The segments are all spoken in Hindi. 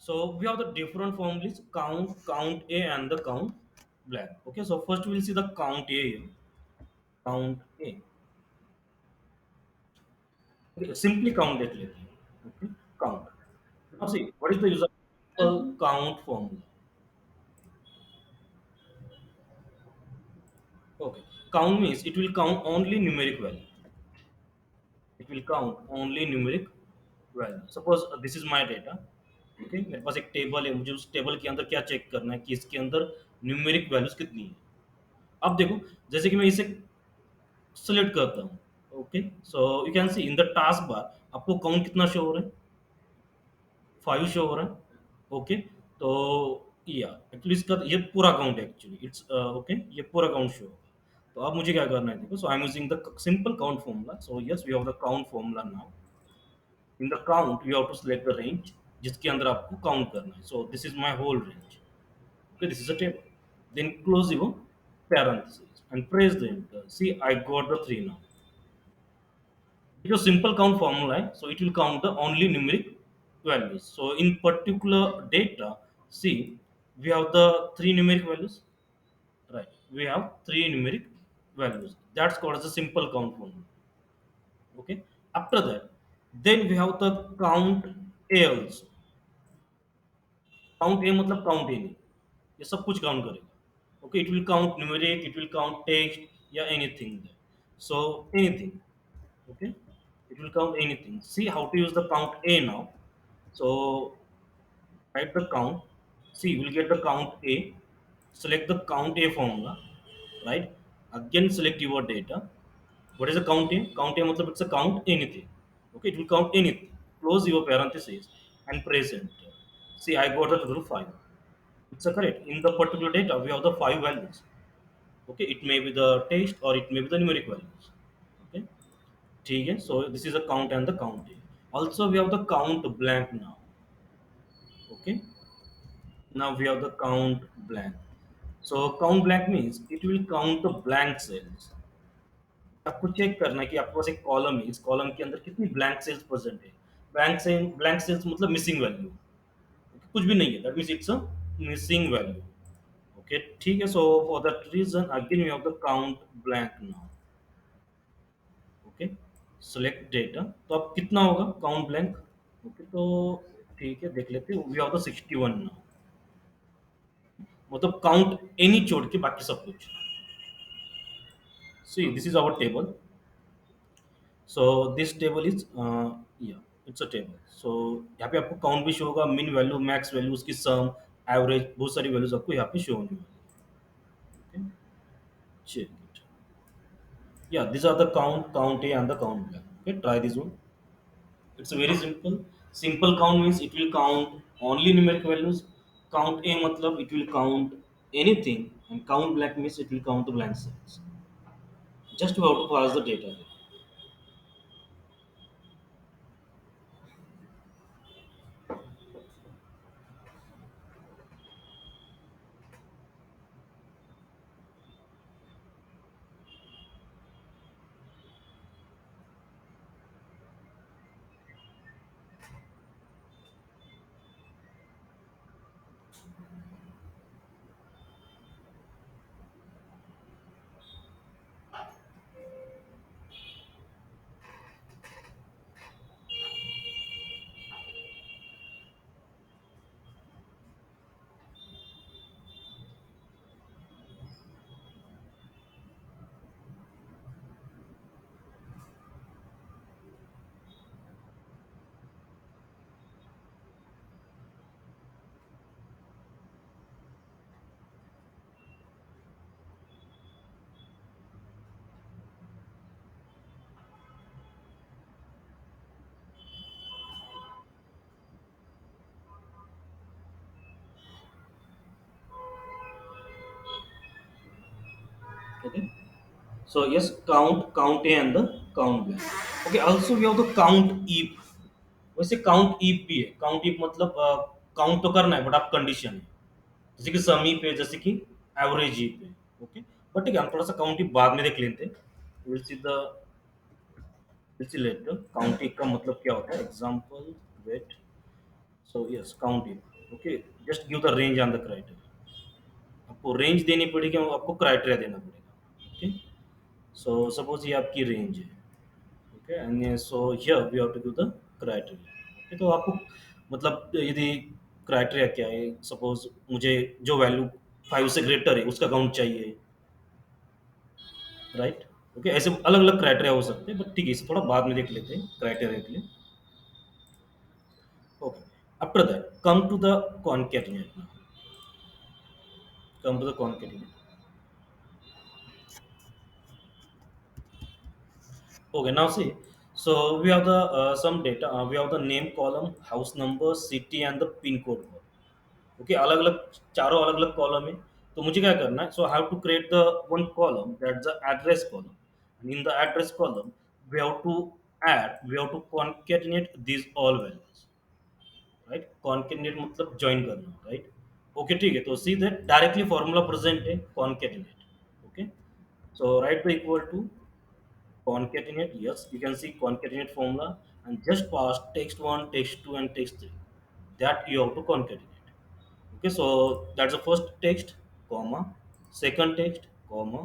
So we have the different formulas: count A and the count blank. Okay, so first we'll see the count A here. Count A. Okay, simply count it later. Okay, count. Now see, what is the use of count formula? Okay, count means it will count only numeric value. It will count only numeric value. Suppose this is my data. Okay, मेरे पास एक टेबल है, मुझे उस टेबल के अंदर क्या चेक करना है कि इसके अंदर न्यूमेरिक वैल्यूज कितनी है. अब देखो, जैसे कि मैं इसे सेलेक्ट करता हूँ. Okay, so you can see in the task bar आपको काउंट कितना शो हो रहा है. 5 शो हो रहा है. ओके, तो या एक्चुअली इसका ये पूरा काउंट है. एक्चुअली इट्स ओके, ये पूरा काउंट शो होगा. तो अब मुझे क्या करना है, देखो. So I am using the simple count formula. So yes, we have the count formula now. In the count you have to select the range जिसके अंदर आपको काउंट करना है. So this is my whole range. Okay, this is a table. Then close your parentheses and press the enter. See, I got the 3 now. It's a simple count formula, so it will count the only numeric values. So in particular data, see, we have the 3 numeric values, right? We have 3 numeric values. That's called as a simple count formula. Okay. After that, then we have the count A also. Count A मतलब count A नहीं, ये सब कुछ काउंट करेगा. Okay, it will count numeric, it will count text, या anything there. So anything. Okay, it will count anything. See how to use the count A now. So type the count. See, we'll get the count A. Select the count A formula, right? Again, select your data. What is a count A? Count A मतलब it's a count anything. Okay, it will count anything. Close your parentheses and press enter. See, I got the total 5. It's a correct. In the particular data, we have the 5 values. Okay, it may be the text or it may be the numeric values. Okay, ठीक है. So this is a count and the count A. Also, we have the count blank now. Okay, now we have the count blank. So count blank means it will count the blank cells. आपको चेक करना है कि आपके पास एक कॉलम है, इस कॉलम के अंदर कितनी ब्लैंक सेल्स प्रेजेंट है. ब्लैंक सेल्स मतलब मिसिंग वैल्यू. कुछ भी नहीं है, that means it's a missing value. Okay, ठीक है. So for that reason again we have the count blank now. Okay, select data. तो अब कितना होगा काउंट ब्लैंक. ओके, तो ठीक है, देख लेते हैं. We have the 61 now. मतलब काउंट एनी छोड़ के बाकी सब कुछ. See this is our table. So this table is या इट्स अ टेबल. सो यहाँ पे आपको काउंट भी शो होगा, मिन वैल्यू, मैक्स वैल्यू, उसकी सम, एवरेज, बहुत सारी वैल्यूज आपको यहाँ पे शो होने वाली है. Check it. Yeah, these are the count A and the count B. Okay, try this one. It's a very simple. Simple count means it will count only numeric values. Count A matlab it will count anything, and count blank means it will count the blank cells. Just how to pass the data. Okay. So yes, count A and the count blank. Okay. Also we have the count if. वैसे काउंट ईफ भी है. काउंट ईफ मतलब काउंट तो करना है बट आप कंडीशन है, जैसे कि समी पे, जैसे कि एवरेज ई पे. ओके, बट ठीक है, हम थोड़ा सा काउंट बाद में देख लेते हैं. Will see the will see later. Count का मतलब क्या होता है, example. Wait. So yes, count okay, just give the range on the criteria. आपको रेंज देनी पड़ेगी और आपको क्राइटेरिया देना पड़ेगा। ओके, सो सपोज ये आपकी रेंज है। Okay, and so here we have to give the criteria. Okay, तो आपको मतलब यदि क्राइटेरिया क्या है, सपोज मुझे जो वैल्यू 5 से ग्रेटर है उसका काउंट चाहिए, राइट। ओके, ऐसे अलग अलग क्राइटेरिया हो सकते हैं, बट ठीक है, इसे थोड़ा बाद में देख लेते हैं क्राइटेरिया के लिए। Okay, after that come to the concatenate. Come to the concatenate. Okay, now see. So we have the some data. We have the name column, house number, city, and the pin code. Okay, अलग अलग, चारों अलग अलग कॉलम है। तो मुझे क्या करना है, so I have to create the one column that's the address column, and in the address column we have to concatenate this all values, right. Concatenate मतलब ज्वाइन करना, राइट। ओके, ठीक है, तो see that directly formula present है concatenate. Okay, so write the equal to concatenate. Yes, you can see concatenate formula, and just pass text 1, text 2, and text 3, that you have to concatenate. Okay, so that's the first text, comma, second text, comma,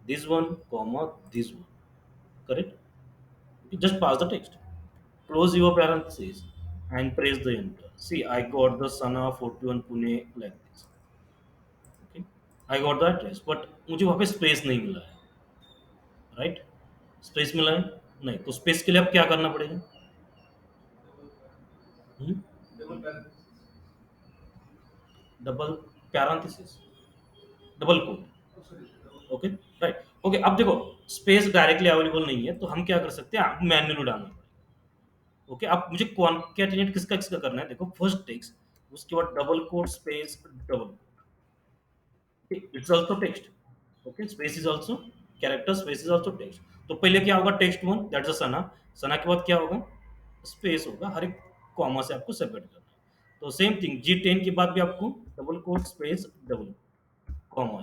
this one, comma, this one, correct. You just pass the text, close your parentheses, and press the enter. See, I got the Sana 41 Pune like this. Okay, I got the address, but मुझे वहाँ पे स्पेस नहीं मिला है, राइट। स्पेस मिला है नहीं, तो स्पेस के लिए अब क्या करना पड़ेगा। Double parenthesis, double quote. Okay, right. Okay, अब देखो, स्पेस डायरेक्टली अवेलेबल नहीं है, तो हम क्या कर सकते हैं, मैन्युअली डालना पड़ेगा। ओके, अब मुझे कॉन्कैटिनेट किसका किसका करना है, देखो, फर्स्ट टेक्स्ट, उसके बाद double quote space double, it's also text. Okay, space is also character, space is also text. तो पहले क्या होगा, टेक्स्ट वन दैट्स अ सना, सना के बाद क्या होगा, स्पेस होगा, हर एक कॉमा से आपको सेपरेट करना है। तो सेम थिंग G10 के बाद भी आपको double quote space double comma,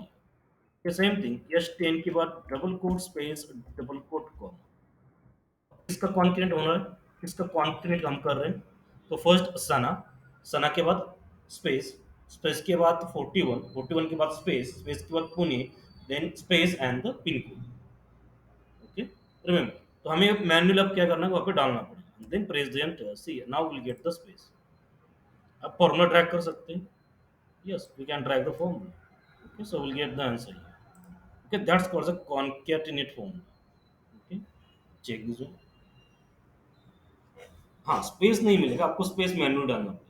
ये सेम थिंग S10 के बाद double quote space double coat comma. किसका कॉन्टिनेंट होना है, किसका कॉन्टिनेंट हम कर रहे हैं, तो फर्स्ट सना, सना के बाद स्पेस, स्पेस के बाद 41, 41 के बाद स्पेस, स्पेस के बाद Pune, then space and the pin code. Okay, remember, तो हमें मैन्युअल अब क्या करना है, वहाँ पे डालना पड़ेगा, then press the enter. See, now will get the space. अब फॉर्मूला ड्रैग कर सकते हैं। Yes, we can drag the formula. Okay, so will get the answer. Okay, that's called the concatenate formula. Okay, check this one. हाँ, स्पेस नहीं मिलेगा, आपको स्पेस मैन्युअल डालना पड़ेगा।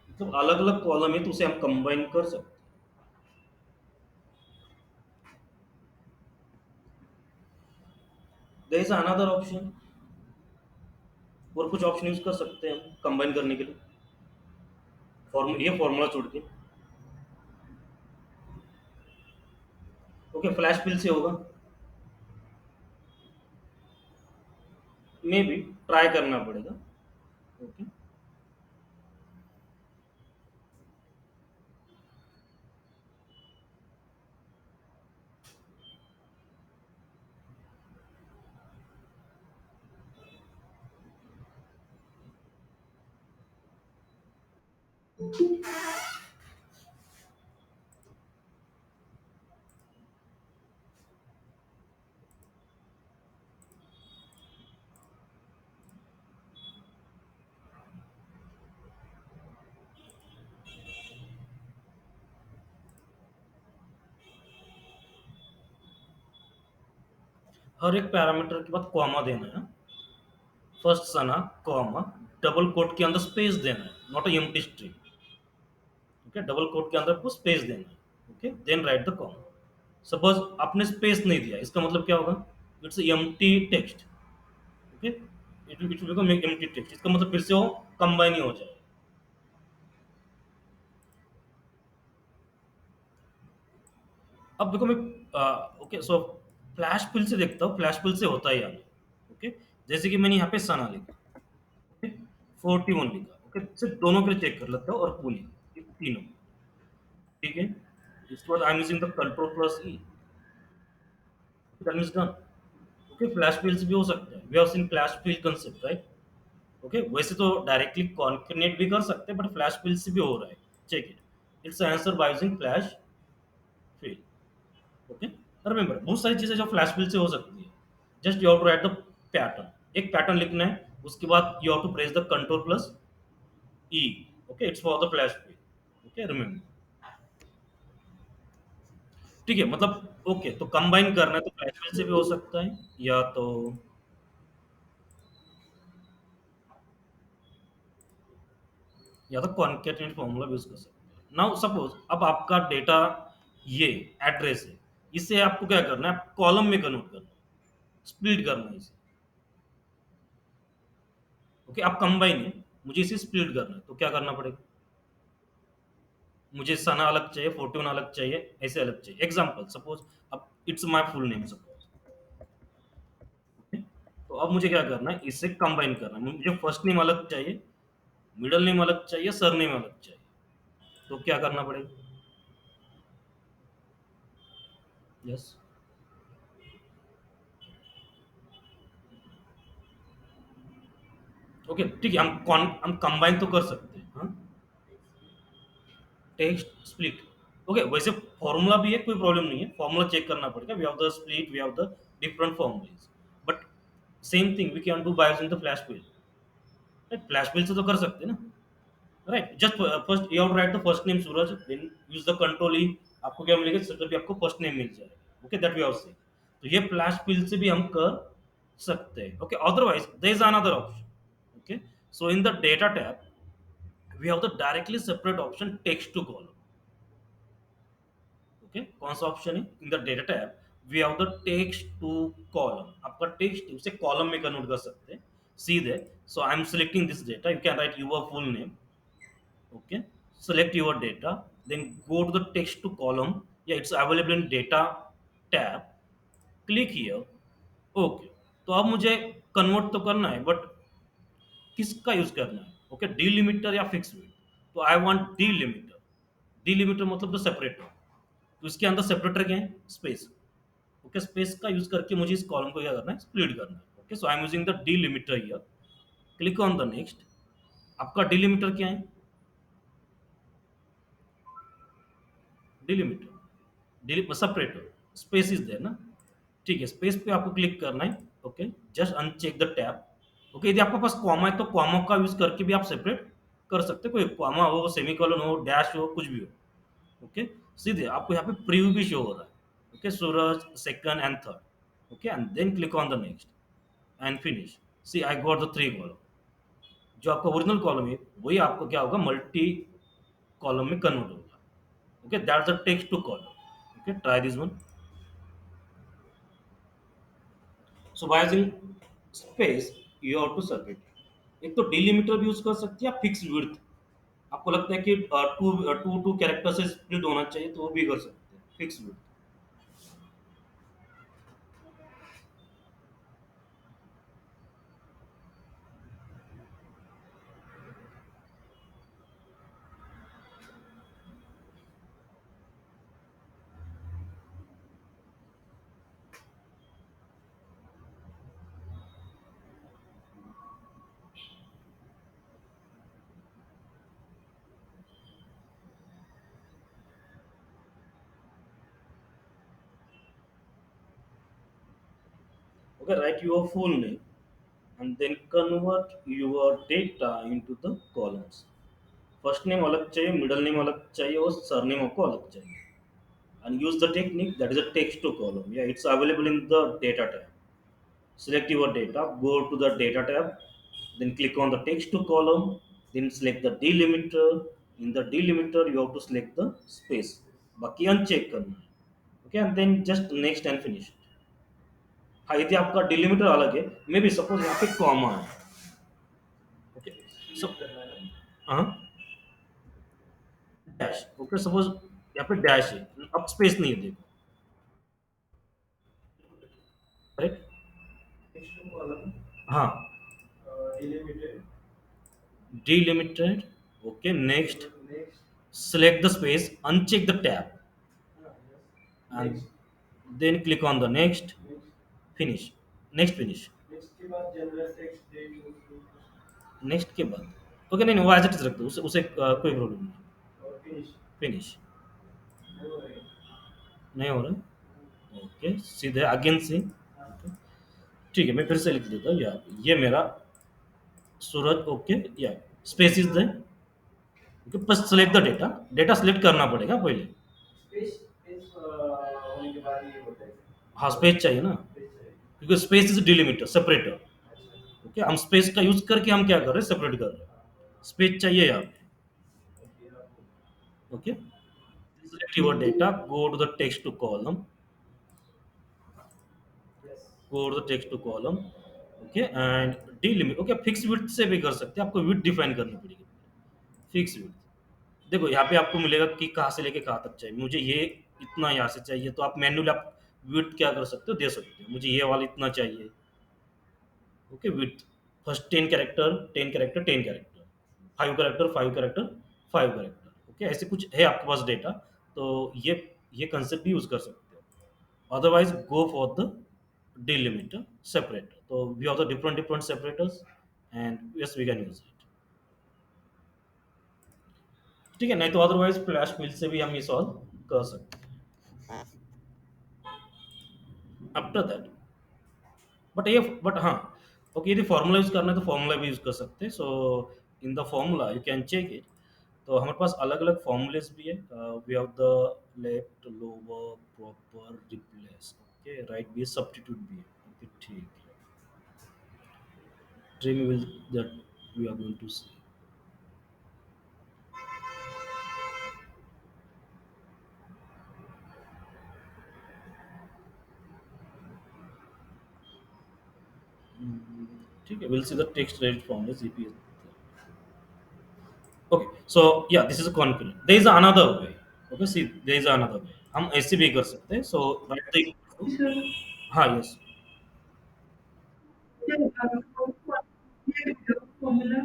मतलब अलग अलग कॉलम है, तो उसे हम कंबाइन कर सकते हैं। देयर इज अनदर ऑप्शन, और कुछ ऑप्शन यूज कर सकते हैं हम कंबाइन करने के लिए, ये फॉर्मूला छोड़ के। ओके, फ्लैश बिल से होगा, मे बी ट्राई करना पड़ेगा। ओके, हर एक पैरामीटर के बाद कॉमा देना है। First Sana, comma, double quote के अंदर स्पेस देना है, not a empty string. Okay, double quote के अंदर आपको स्पेस देना है। Okay, then write the comma. Suppose आपने स्पेस नहीं दिया, इसका मतलब क्या होगा, it's empty text. Okay, it will become empty text, इसका मतलब फिर से वो कंबाइन ही हो जाएगा। अब देखो मैं, ओके, सो फ्लैश फिल से देखता हूँ, फ्लैश फिल से होता है यार। ओके, जैसे कि मैंने यहाँ पे सना लिखा, ओके, 41 लिखा। ओके, सिर्फ दोनों के लिए चेक कर लेता हूँ, और पुणे, ये तीनों, ठीक है। इसके बाद I am using the control plus E, that means done. Okay, flash fill से भी हो सकता है, we have seen flash fill concept, right? Okay, वैसे तो डायरेक्टली कॉन्केनेट भी कर सकते हैं, बट फ्लैश फिल से भी हो रहा है। Check it, it's answer by using flash fill. Okay, remember बहुत सारी चीजें जो फ्लैश फिल से हो सकती है। Just you have to write the pattern, एक पैटर्न लिखना है, उसके बाद you have to press the control plus E. Okay, it's for the flash fill. Okay, remember. ठीक है, मतलब ओके, तो कंबाइन करना है तो फ्लैश फिल से भी हो सकता है, या तो कॉन्केटेनेट फॉर्मूला भी यूज कर सकते हैं। नाउ सपोज अब आपका डेटा ये एड्रेस है, इसे आपको क्या करना है, कॉलम में कन्वर्ट करना है, स्प्लिट करना है इसे। ओके, आप कंबाइन है, मुझे इसे स्प्लिट करना है, तो क्या करना पड़ेगा, मुझे सना अलग चाहिए, फोर्टून अलग चाहिए, ऐसे अलग चाहिए। एग्जाम्पल सपोज, अब it's my full name suppose. तो अब मुझे क्या करना है, इससे कंबाइन करना है, मुझे फर्स्ट नेम अलग चाहिए, मिडल नेम अलग चाहिए, सर नेम अलग चाहिए। तो क्या करना पड़ेगा? यस। ओके, ठीक है, हम कंबाइन तो कर सकते हैं, हाँ। Text split. ओके, वैसे फॉर्मूला भी है, कोई प्रॉब्लम नहीं है, फॉर्मूला चेक करना पड़ेगा, we have the split, we have the different formulas, but same thing we can do by using the flash fill. Right, flash fill से तो कर सकते हैं ना। Right, just first you have to write the first name Suraj, then use the control E, आपको क्या मिलेगा, सिर्फ भी आपको फर्स्ट नेम मिल जाएगा। ओके, दैट वी हैव से, तो ये फ्लैश बिल से भी हम कर सकते हैं। Okay, otherwise there is another option. Okay, so in the data tab we have the directly separate option text to column। Okay, कौन सा ऑप्शन है in the data tab, we have the text to column, आपका टेक्स्ट उसे कॉलम में कन्वर्ट कर सकते हैं सीधे। So I am selecting this data, you can write your full name. Okay, select your data, then go to the text to column, yeah, it's available in data tab, click here। Okay, तो अब मुझे कन्वर्ट तो करना है, बट किसका यूज करना है? ओके, डिलिमिटर या फिक्स विड्थ? तो आई वांट डिलिमिटर। डिलिमिटर मतलब द सेपरेटर, तो इसके अंदर सेपरेटर क्या है, स्पेस। ओके, स्पेस का यूज करके मुझे इस कॉलम को क्या करना है, स्प्लिट करना है। Okay, so I am using the delimiter here, click on the next. आपका डिलिमिटर क्या है, delimiter, deli separator, space is there ना। ठीक है, स्पेस पे आपको क्लिक करना है। Okay, just uncheck the tab. Okay, यदि आपके पास कॉमा है तो कॉमा का यूज करके भी आप सेपरेट कर सकते हैं, कोई कॉमा हो, सेमीकोलन हो, डैश हो, कुछ भी हो। ओके, सीधे आपको यहाँ पे प्रीव्यू भी शो हो रहा है। Okay, Suraj second and third. Okay, and then click on the next and finish. See I got the 3 column, जो आपका ओरिजिनल कॉलम है वही आपको क्या होगा, मल्टी कॉलम में कन्वर्ट होगा। Okay, that's the text to column. Okay, try this one. So by using space you have to separate, एक तो डिलिमिटर भी यूज कर सकते हैं या फिक्स विड्थ, आपको लगता है कि टू टू टू कैरेक्टर से स्प्लिट होना चाहिए तो वो भी कर सकते हैं, fix width. Okay, write your full name and then convert your data into the columns। First name अलग चाहिए, मिडल नेम अलग चाहिए और सरनेम आपको अलग चाहिए, and use the technique that is a text to column, yeah, it's available in the data tab। Select your data, go to the data tab, then click on the text to column, then select the delimiter। In the delimiter you have to select the space, बाकी अनचेक करना है। Okay, and then just next and finish. हाँ, यदि आपका डिलिमिटर अलग है, मे बी सपोज यहाँ पे कॉमा है। ओके, सो हाँ, डैश। ओके, सपोज यहाँ पे डैश है, अब स्पेस नहीं है, देखो। राइट, हाँ, delimited। Okay, next, select the space, uncheck the tab, and then click on the next। Finish, next finish, next के बाद ओके, नहीं नहीं वो एज इट इज रख दो, उसे कोई प्रॉब्लम नहीं। फिनिश नहीं हो रहा, ओके सीधे अगेन से, ठीक है मैं फिर से लिख देता हूँ यहाँ पे, ये मेरा सूरज, ओके या स्पेस इज द, ओके बस select the data, data select करना पड़ेगा पहले। हाँ स्पेस चाहिए ना, क्योंकि space is delimiter separator. Okay हम स्पेस का यूज करके हम क्या कर रहे हैं, सेपरेट कर रहे हैं, स्पेस चाहिए यहाँ पे। Okay select your data, go to the text to column, go to the text to column, okay and delimit, okay fix width से भी कर सकते हैं, आपको विड्थ डिफाइन करनी पड़ेगी, फिक्स विड्थ। देखो यहाँ पे आपको मिलेगा कि कहाँ से लेके कहाँ तक चाहिए, मुझे ये इतना यहाँ से चाहिए, तो आप मैन्युअली आप विड्थ क्या कर सकते हो, दे सकते हो, मुझे ये वाला इतना चाहिए। Okay width first 10 character 10 character 10 character, 5 character 5 character 5 character, okay ऐसे कुछ है आपके पास डेटा, तो ये कंसेप्ट भी यूज कर सकते हो। Otherwise, go for the delimiter separator. So we have the different separators, and yes, we can use it. ठीक है, नहीं तो अदरवाइज फ्लैश बिल से भी हम ये सॉल्व कर सकते हैं आफ्टर दैट। बट हाँ, ओके यदि फॉर्मूला यूज करना है तो फॉर्मूला भी यूज कर सकते हैं। So in the formula you can check it, तो हमारे पास अलग अलग फॉर्मूलेस भी है। We have the left lower proper replace, okay right भी है, सब्स्टिट्यूट भी है, ओके ठीक है, dream will that we are going to see. ठीक है, we'll see the text read from the CPS. Okay, so yeah, this is a concurrent. There is another way. Okay, see, there is another way. हम ऐसे भी कर सकते हैं. So write the हाँ yes, formula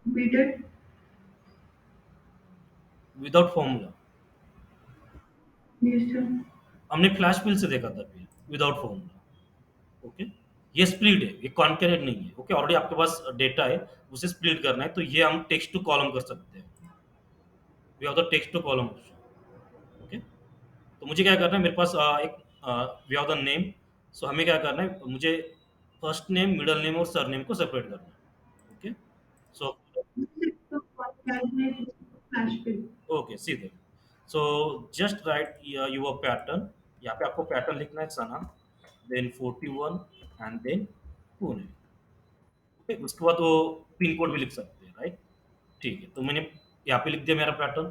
repeated. without formula. Yes, sir. हमने फ्लैश बिल से देखा था पहले विदाउट फॉर्मूला। ओके ये स्प्लिट है, ये कॉन्करेंट नहीं है। ओके ऑलरेडी आपके पास डेटा है, उसे स्प्लिट करना है, तो ये हम टेक्स्ट टू कॉलम कर सकते हैं। We have the text to column option. Okay तो मुझे क्या करना है, मेरे पास एक we have the name. So हमें क्या करना है, मुझे फर्स्ट नेम मिडल नेम और सर नेम को सेपरेट करना है। Okay so Calculate flash bill. Okay सीधे, so just write your pattern, यहाँ पे आपको पैटर्न लिखना है Sana, then 41 and then Pune. Okay उसके बाद वो पिन कोड भी लिख सकते हैं, राइट। ठीक है, तो मैंने यहाँ पे लिख दिया मेरा pattern.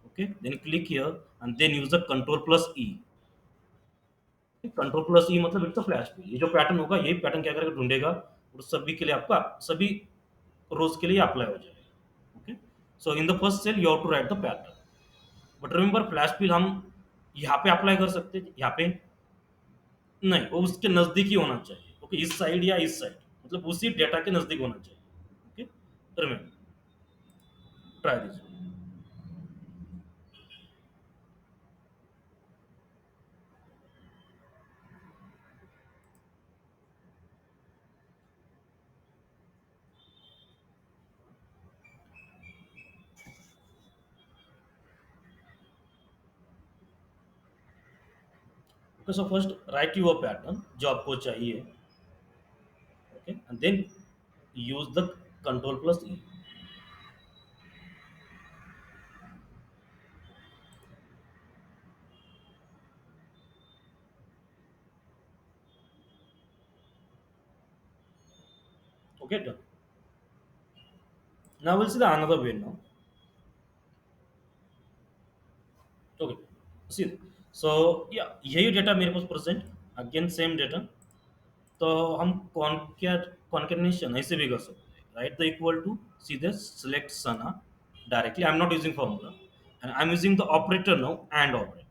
Okay then click here and then use the control plus E. Control plus E मतलब इट्स अ फ्लैश पे, ये जो पैटर्न होगा यही पैटर्न क्या करेगा, ढूंढेगा और सभी के लिए आपका सभी रोज के लिए अप्लाई हो जाएगा। Okay so in the first cell you have to write the pattern, but remember flash fill हम यहाँ पे अप्लाई कर सकते हैं, यहाँ पे नहीं, वो उसके नजदीक ही होना चाहिए। ओके इस साइड या इस साइड, मतलब उसी डेटा के नजदीक होना चाहिए। Okay remember, try this. Okay so first write your pattern जो आपको चाहिए। Okay and then use the control plus E. Okay done, now we'll see the another way now. Okay see, so या यही डेटा मेरे पास प्रेजेंट, अगेन सेम डेटा, तो हम कॉन्केटनेशन ऐसे भी कर सकते हैं, राइट द इक्वल टू सीधे select Sana directly, I am not using formula and I am using the operator now, and operator.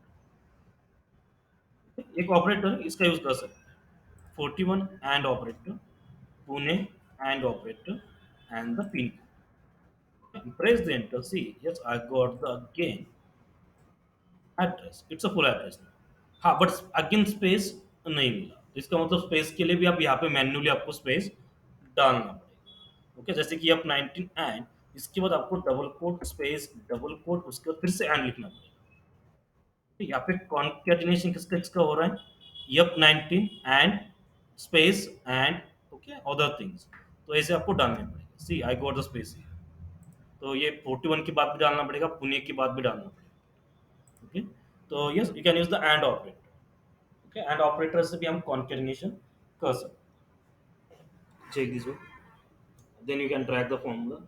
एक ऑपरेटर इसका यूज कर सकते हैं, 41 and operator, Pune and operator and the pin, press the enter, see yes I got the again address, it's a full address. हाँ बट अगेन स्पेस नहीं मिला, इसका मतलब स्पेस के लिए भी आप यहाँ पे मैन्युअली आपको स्पेस डालना पड़ेगा। ओके, जैसे कि आप 19 एंड, इसके बाद आपको double quote space double quote, उसके बाद फिर से एंड लिखना पड़ेगा। तो यहाँ पे कॉन्केटिनेशन किसका किसका हो रहा है, yup 19 and space and, okay other things. तो ऐसे आपको डालने पड़ेगा। See I got the space. तो ये 41 की बात भी डालना पड़ेगा, पुणे की बात भी डालना पड़ेगा। ओके, तो yes you can use the and operator. Okay, and operator से भी हम कॉन्केटिनेशन कर सकते हैं। Check this way, then you can track the formula.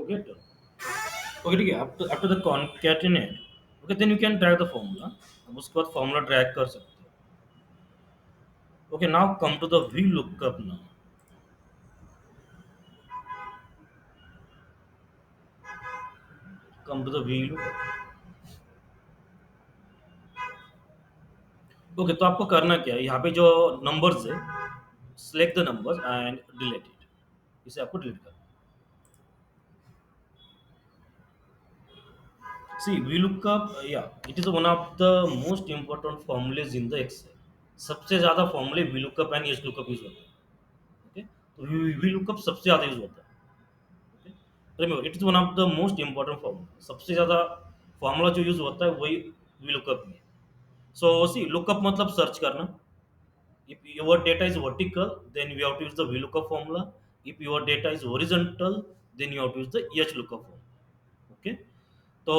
Okay, okay ठीक है। After the concatenate, okay then you can drag the formula. अब उसके बाद फॉर्मूला ड्रैग कर सकते हो। Okay, now come to the V lookup now. Come to the V lookup. Okay, तो आपको करना क्या है, यहाँ पे जो नंबर्स है, select the numbers and delete it। इसे आपको डिलीट करना है। See VLOOKUP, yeah, it is one of the most important formulas in the Excel। सबसे ज्यादा फॉर्मूले VLOOKUP एंड HLOOKUP यूज होते हैं। ओके, तो VLOOKUP सबसे ज्यादा यूज होता है। Okay, remember it is one of the most important formula. सबसे ज्यादा फॉर्मूला जो यूज होता है वही VLOOKUP में। सो सी लुकअप मतलब सर्च करना। If your data is vertical, then we have to use the VLOOKUP formula. If your data is horizontal, then you have to use the HLOOKUP formula. Okay, so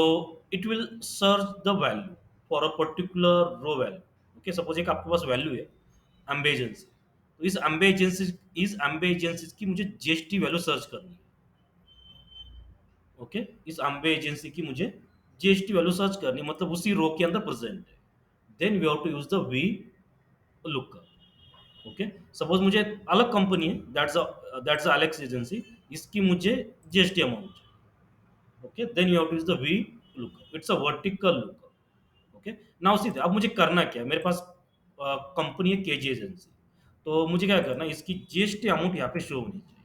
it will search the value for a particular row value। Okay, suppose एक आपके पास वैल्यू है एम्बेजेंसी, तो इस एम्बेजेंसी की मुझे जीएसटी वैल्यू सर्च करनी है। ओके, इस एम्बेजेंसी की मुझे जीएसटी वैल्यू सर्च करनी है, मतलब उसी रो के अंदर प्रेजेंट है। Then we have to use the V lookup. Okay, suppose मुझे अलग कंपनी है, दैट्स एलेक्स एजेंसी, इसकी मुझे GST amount. Okay, then you have to use the V lookup, it's a vertical lookup. Okay, now see अब मुझे करना क्या है, मेरे पास कंपनी है केजी एजेंसी, तो मुझे क्या करना है, इसकी जीएसटी अमाउंट यहाँ पे शो होनी चाहिए।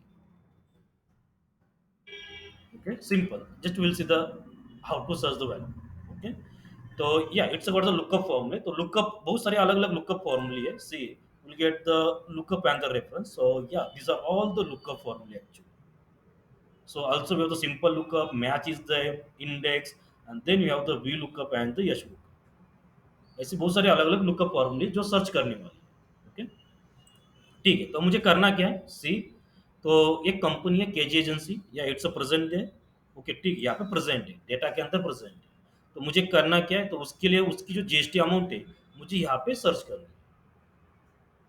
Okay, simple, just will see the how to search the value. Okay, तो या इट्स अबाउट द लुकअप फॉर्मूले। तो लुकअप बहुत सारे अलग अलग लुकअप फॉर्मूले है। See will get the lookup and the reference. So yeah these are all the lookup फॉर्मूले actually. So also we have the simple lookup, match is the index, and then you have the V lookup and the H lookup। ऐसे बहुत सारे अलग अलग लुकअप फॉर्मूले जो सर्च करने वाले हैं। ओके, ठीक है, तो मुझे करना क्या है, सी तो एक कंपनी है केजी एजेंसी, या इट्स अ प्रेजेंट है। ओके ठीक है, यहाँ पे प्रेजेंट है, डेटा के अंदर प्रेजेंट है। तो मुझे करना क्या है, तो उसके लिए उसकी जो जीएसटी अमाउंट है मुझे यहाँ पे सर्च करना है।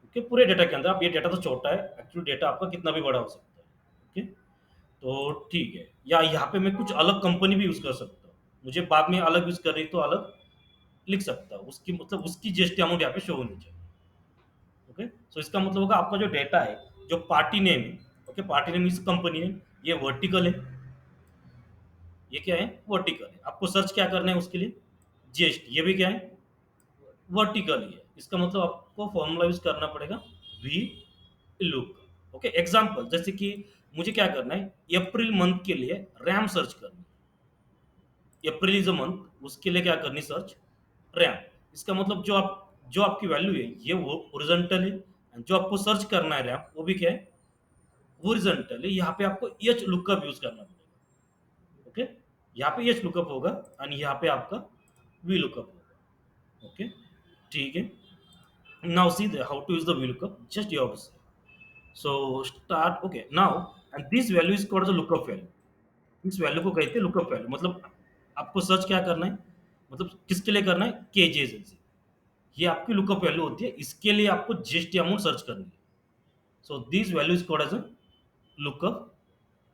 ओके, पूरे डेटा के अंदर, अब ये डेटा तो छोटा है, एक्चुअली डेटा आपका कितना भी बड़ा हो सकता है। ओके, तो ठीक है, या यहाँ पे मैं कुछ अलग कंपनी भी यूज कर सकता हूँ, मुझे बाद में अलग यूज करनी तो अलग लिख सकता हूँ, उसकी मतलब उसकी जीएसटी अमाउंट यहाँ पे शो होनी चाहिए। ओके, सो इसका मतलब होगा आपका जो डेटा है, जो पार्टी नेम है, ओके, पार्टी नेम इस कंपनी नेम, ये वर्टिकल है, ये क्या है, वर्टिकल है। आपको सर्च क्या करना है उसके लिए, जीएसटी, ये भी क्या है, वर्टिकल ही है। इसका मतलब आपको फॉर्मूला यूज करना पड़ेगा, वी लुक। ओके, एग्जांपल जैसे कि मुझे क्या करना है, अप्रैल मंथ के लिए रैम सर्च करना है, अप्रैल इज अ मंथ, उसके लिए क्या करनी सर्च, रैम। इसका मतलब जो आपकी वैल्यू है ये वो ओरिजेंटल है, and जो आपको सर्च करना है रैम वो भी क्या है, ओरिजेंटल है। यहाँ पे आपको एच लुकअप यूज करना पड़ेगा। ओके, यहाँ पे एच लुकअप होगा और यहाँ पे आपका वी लुकअप होगा। ओके, ठीक है। Now see the how to use the VLOOKUP. Just you have to say. So start, okay. Now and this value is called the lookup value. इस वैल्यू को कहते हैं लुकअप वैल्यू। मतलब आपको सर्च क्या करना है, मतलब किसके लिए करना है, केजी एजेंसी, ये आपकी लुकअप वैल्यू होती है, इसके लिए आपको जीएसटी अमाउंट सर्च करनी है। So this value is called as a lookup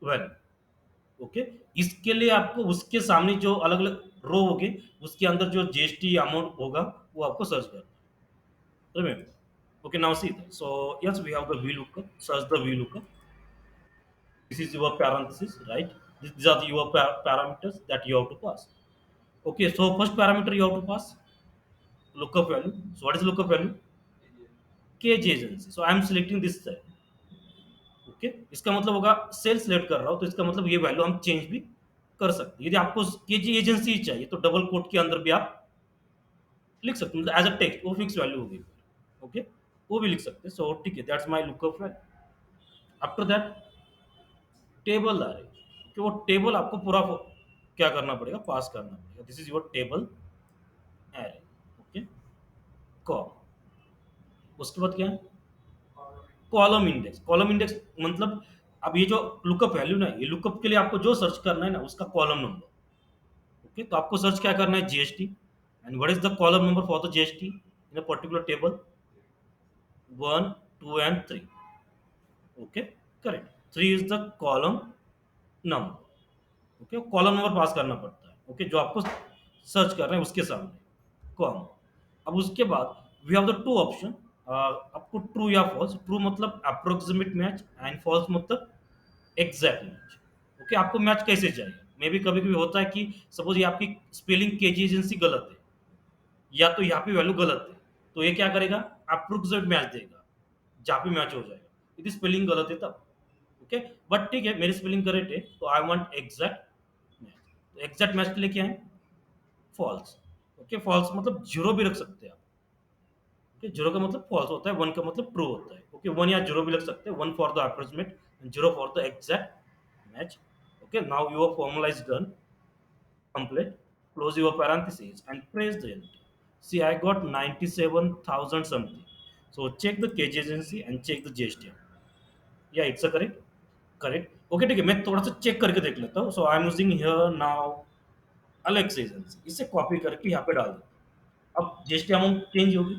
value. Okay, इसके लिए आपको उसके सामने जो अलग अलग रो होगी उसके अंदर जो जीएसटी अमाउंट होगा वो आपको सर्च करना है। Remember. Okay, now see that. So yes, we have the VLOOKUP. Search the VLOOKUP. This is your parenthesis, right? These are your parameters that you have to pass. Okay, so first parameter you have to pass lookup value. So what is lookup value? KG agency. So I am selecting this cell. Okay, इसका मतलब होगा सेल सिलेक्ट कर रहा हूं तो इसका मतलब ये वैल्यू हम चेंज भी कर सकते हैं। यदि आपको केजी एजेंसी चाहिए तो डबल कोट के अंदर भी आप लिख सकते हैं, मतलब एज अ टेक्स्ट वो फिक्स वैल्यू होगी। ओके, वो भी लिख सकते हैं। सो ठीक है, that's my lookup value. After that table आ रही है कि वो टेबल आपको पूरा क्या करना पड़ेगा, पास करना पड़ेगा। This is your table array. Okay, com, उसके बाद क्या है, कॉलम इंडेक्स। कॉलम इंडेक्स मतलब अब ये जो लुकअप वैल्यू ना, ये लुकअप के लिए आपको जो सर्च करना है ना उसका कॉलम नंबर। ओके, तो आपको सर्च क्या करना है, GST, and what is the column number for the GST in a particular table, 1 2 and 3। Okay, correct, 3 is the column number. Okay, column number pass करना पड़ता है। ओके, जो आपको सर्च कर रहे हैं उसके सामने कॉम। अब उसके बाद we have the two option, आपको ट्रू या फॉल्स, ट्रू मतलब अप्रोक्सीमेट मैच एंड फॉल्स मतलब एग्जैक्ट मैच। ओके, आपको मैच कैसे चाहिए, मे भी कभी कभी होता है कि सपोज ये आपकी स्पेलिंग केजी एजेंसी गलत है या तो यहाँ पे वैल्यू गलत है, तो ये क्या करेगा, अप्रोक्सीमेट मैच देगा जहाँ पे मैच हो जाएगा। यदि स्पेलिंग गलत है तब। ओके, बट ठीक है, मेरी स्पेलिंग करेक्ट है तो आई वांट एग्जैक्ट मैच। तो एग्जैक्ट मैच के लिए क्या है, फॉल्स। ओके, फॉल्स मतलब जीरो भी रख सकते हैं आप। ओके, जीरो का मतलब फॉल्स होता है, वन का मतलब ट्रू होता है। ओके, वन या जीरो भी लग सकते हैं, one for the approximate and zero for the exact match. Okay, now your formula is done, complete, close your parentheses and press the enter. See, I got 97,000 something. So check the KG agency and check the GST. Yeah, it's a correct, correct. Okay, ठीक है, मैं थोड़ा सा चेक करके देख लेता हूँ। So I am using here now Alex agency, इसे कॉपी करके यहाँ पे डाल देता हूँ। अब जीएसटी अमाउंट चेंज होगी,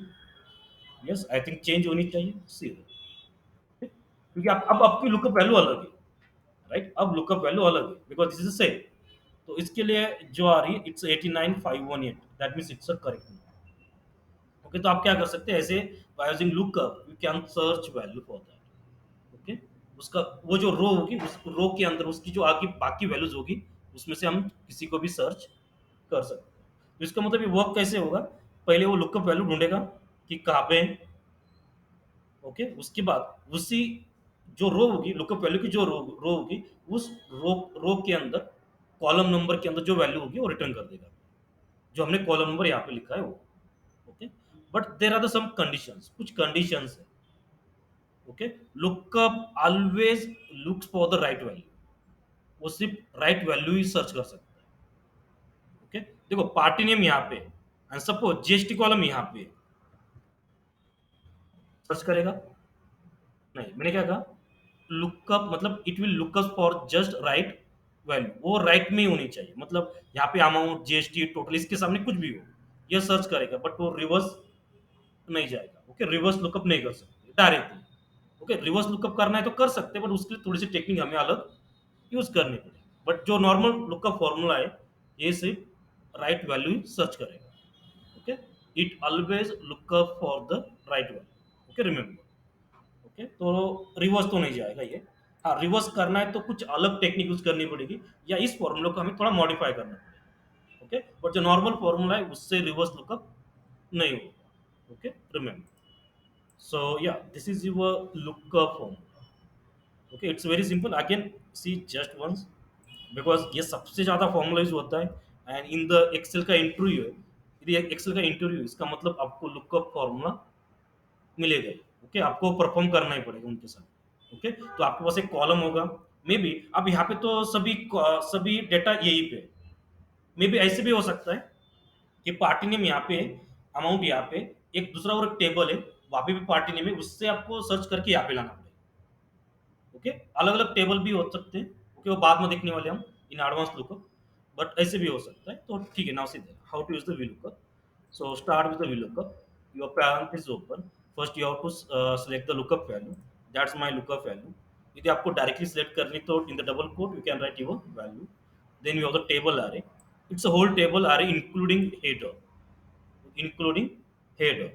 यस आई थिंक चेंज होनी चाहिए, सी, क्योंकि अब आपकी लुकअप वैल्यू अलग है, राइट, अब लुकअप वैल्यू अलग है बिकॉज दिस इज सेम। तो इसके लिए जो आ रही है it's 89518, that means it's a correct. Okay, तो आप क्या कर सकते हैं ऐसे, by using lookup you can search value for that. Okay, उसका वो जो रो होगी उस रो के अंदर उसकी जो आगे बाकी वैल्यूज होगी उसमें से हम किसी को भी सर्च कर सकते हैं। तो इसका मतलब ये वर्क कैसे होगा, पहले वो लुकअप वैल्यू ढूंढेगा कि कहाँ पे है। ओके, उसके बाद उसी जो रो होगी लुकअप वैल्यू की, जो रो होगी उस रो के अंदर कॉलम नंबर के अंदर जो वैल्यू होगी वो रिटर्न कर देगा, जो हमने कॉलम नंबर यहाँ पे लिखा है वो। Okay, but there are the some conditions, कुछ कंडीशंस है। Okay, lookup always looks for the right value, वो सिर्फ राइट वैल्यू ही सर्च कर सकता है। ओके, देखो पार्टी नेम यहाँ पे एंड सपोज जीएसटी कॉलम यहाँ पे, सर्च करेगा नहीं, मैंने क्या कहा, लुकअप मतलब it will lookup for just right value वो राइट में ही होनी चाहिए, मतलब यहाँ पे अमाउंट, जीएसटी, टोटल, इसके सामने कुछ भी हो ये सर्च करेगा, बट वो रिवर्स नहीं जाएगा। ओके, रिवर्स लुकअप नहीं कर सकते डायरेक्टली। ओके, रिवर्स लुकअप करना है तो कर सकते हैं, बट उसके लिए थोड़ी सी टेक्निक हमें अलग यूज करनी पड़ेगी। बट जो नॉर्मल लुकअप फॉर्मूला है ये सिर्फ राइट वैल्यू सर्च करेगा। Okay, it always lookup for the right value. Okay, remember. Okay, तो रिवर्स तो नहीं जाएगा ये। हाँ, रिवर्स करना है तो कुछ अलग टेक्निक यूज करनी पड़ेगी, या इस फॉर्मूला को हमें थोड़ा मॉडिफाई करना पड़ेगा। ओके, बट जो नॉर्मल फॉर्मूला है उससे रिवर्स लुकअप नहीं होगा। Okay, remember. So yeah, this is your lookup formula. Okay, it's very simple. Again, see just once, because ये सबसे ज्यादा फॉर्मूला यूज होता है। एंड इन द एक्सेल का इंटरव्यू है, यदि एक्सेल का इंटरव्यू, इसका मतलब आपको लुकअप फॉर्मूला मिलेगा ही। ओके, आपको परफॉर्म करना ही पड़ेगा उनके साथ। ओके, तो आपके पास एक कॉलम होगा, मे बी अब यहाँ पे तो सभी डेटा यही पे, मे बी ऐसे भी हो सकता है कि पार्टी नेम यहाँ पे, अमाउंट यहाँ पे, एक दूसरा और एक टेबल है वहाँ पे भी पार्टी नेम है, उससे आपको सर्च करके यहाँ पे लाना पड़ेगा। ओके, अलग अलग टेबल भी हो सकते हैं। ओके, वो बाद में देखने वाले हम इन एडवांस लुकअप, बट ऐसे भी हो सकता है। तो ठीक है, now see how to use the V lookup. So start with the VLOOKUP. Your parent is open. First you have to select the lookup value. That's my lookup value. यदि आपको डायरेक्टली सिलेक्ट करनी तो in the double quote you can write your value. Then you have the table array. It's a whole table array including header.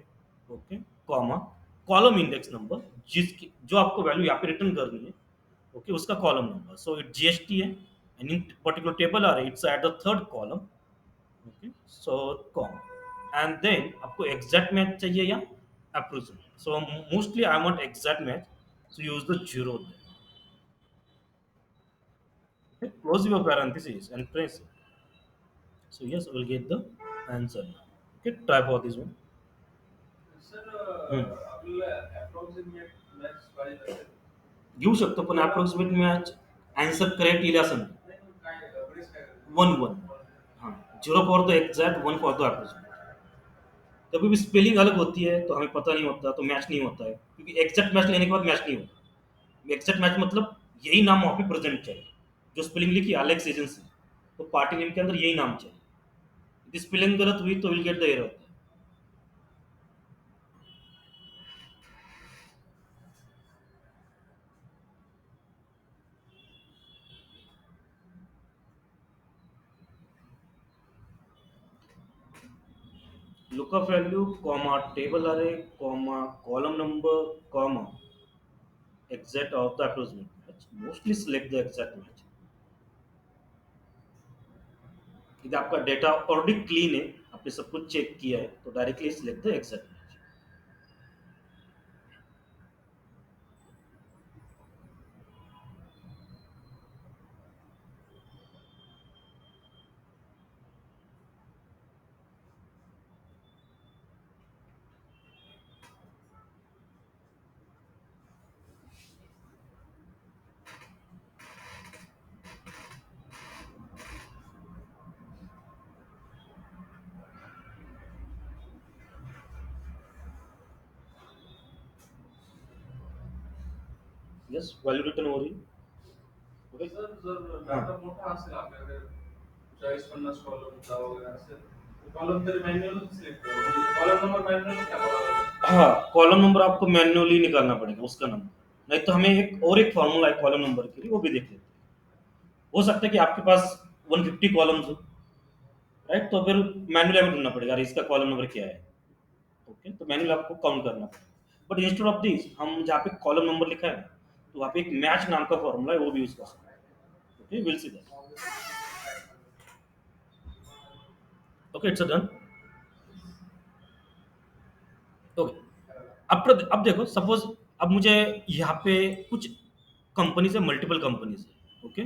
Okay, comma, column index number, जिसकी जो आपको वैल्यू यहाँ पे रिटर्न करनी है। ओके, उसका column number, so it GST है, एंड इन पर्टिकुलर टेबल आ रहा है it's at the third column. Okay, so comma, and then आपको एग्जैक्ट मैच चाहिए या approximate. So mostly I want exact match, so use the zero. Okay, close your parentheses and press it. So yes, we'll get the answer now. Okay, try for this one. Sir Hmm. आपल्याला अप्रॉक्सिमेट मॅच पाहिजे असेल घेऊ शकतो, पण अप्रॉक्सिमेट मॅच आन्सर करेक्ट येईल असं नाही. नाही पण काय बरेच काय करायचं 1-1, हाँ, 0 for the exact, 1 for the approximate. कभी भी स्पेलिंग अलग होती है तो हमें पता नहीं होता, तो मैच नहीं होता है, क्योंकि एग्जैक्ट मैच लेने के बाद मैच नहीं होता। एग्जैक्ट मैच मतलब यही नाम वहाँ पे प्रेजेंट चाहिए, जो स्पेलिंग लिखी अलेक्स एजेंसी, तो पार्टी नेम के अंदर यही नाम चाहिए। यदि स्पेलिंग गलत हुई तो will get the error. Lookup value, comma, table array, comma, column number, comma, exact of the approximate match. Mostly select the exact match. यदि आपका डेटा ऑलरेडी क्लीन है, आपने सब कुछ चेक किया है, तो directly select the exact match. Yes, value return हो रही है। ओके, सर जर हाँ डाटा मोठा असेल आपल्याकडे 40-50 कॉलमचा वगैरे असेल कॉलम तरी मॅन्युअल सिलेक्ट करू म्हणजे कॉलम नंबर मॅन्युअल टाकावा लागेल हाँ, कॉलम नंबर आपको मैन्युअली निकालना पड़ेगा उसका नंबर, नहीं तो हमें एक फॉर्मूला है कॉलम नंबर के लिए, वो भी देख लेते हैं। हो सकता है कि आपके पास 150 कॉलम्स हो, राइट, तो फिर मैन्युअली हमें ढूंढना पड़ेगा, अरे इसका कॉलम नंबर क्या है। ओके, तो मैनुअल आपको काउंट करना पड़ेगा, बट इंस्टेड ऑफ दिस हम जहाँ पे कॉलम नंबर लिखा है ना, तो वहाँ पे एक मैच नाम का फॉर्मूला है, वो भी यूज कर सकते हैं। Okay, will see that. Okay, it's done. Okay, अब देखो, सपोज अब मुझे यहाँ पे कुछ कंपनी से, मल्टीपल कंपनी से, ओके,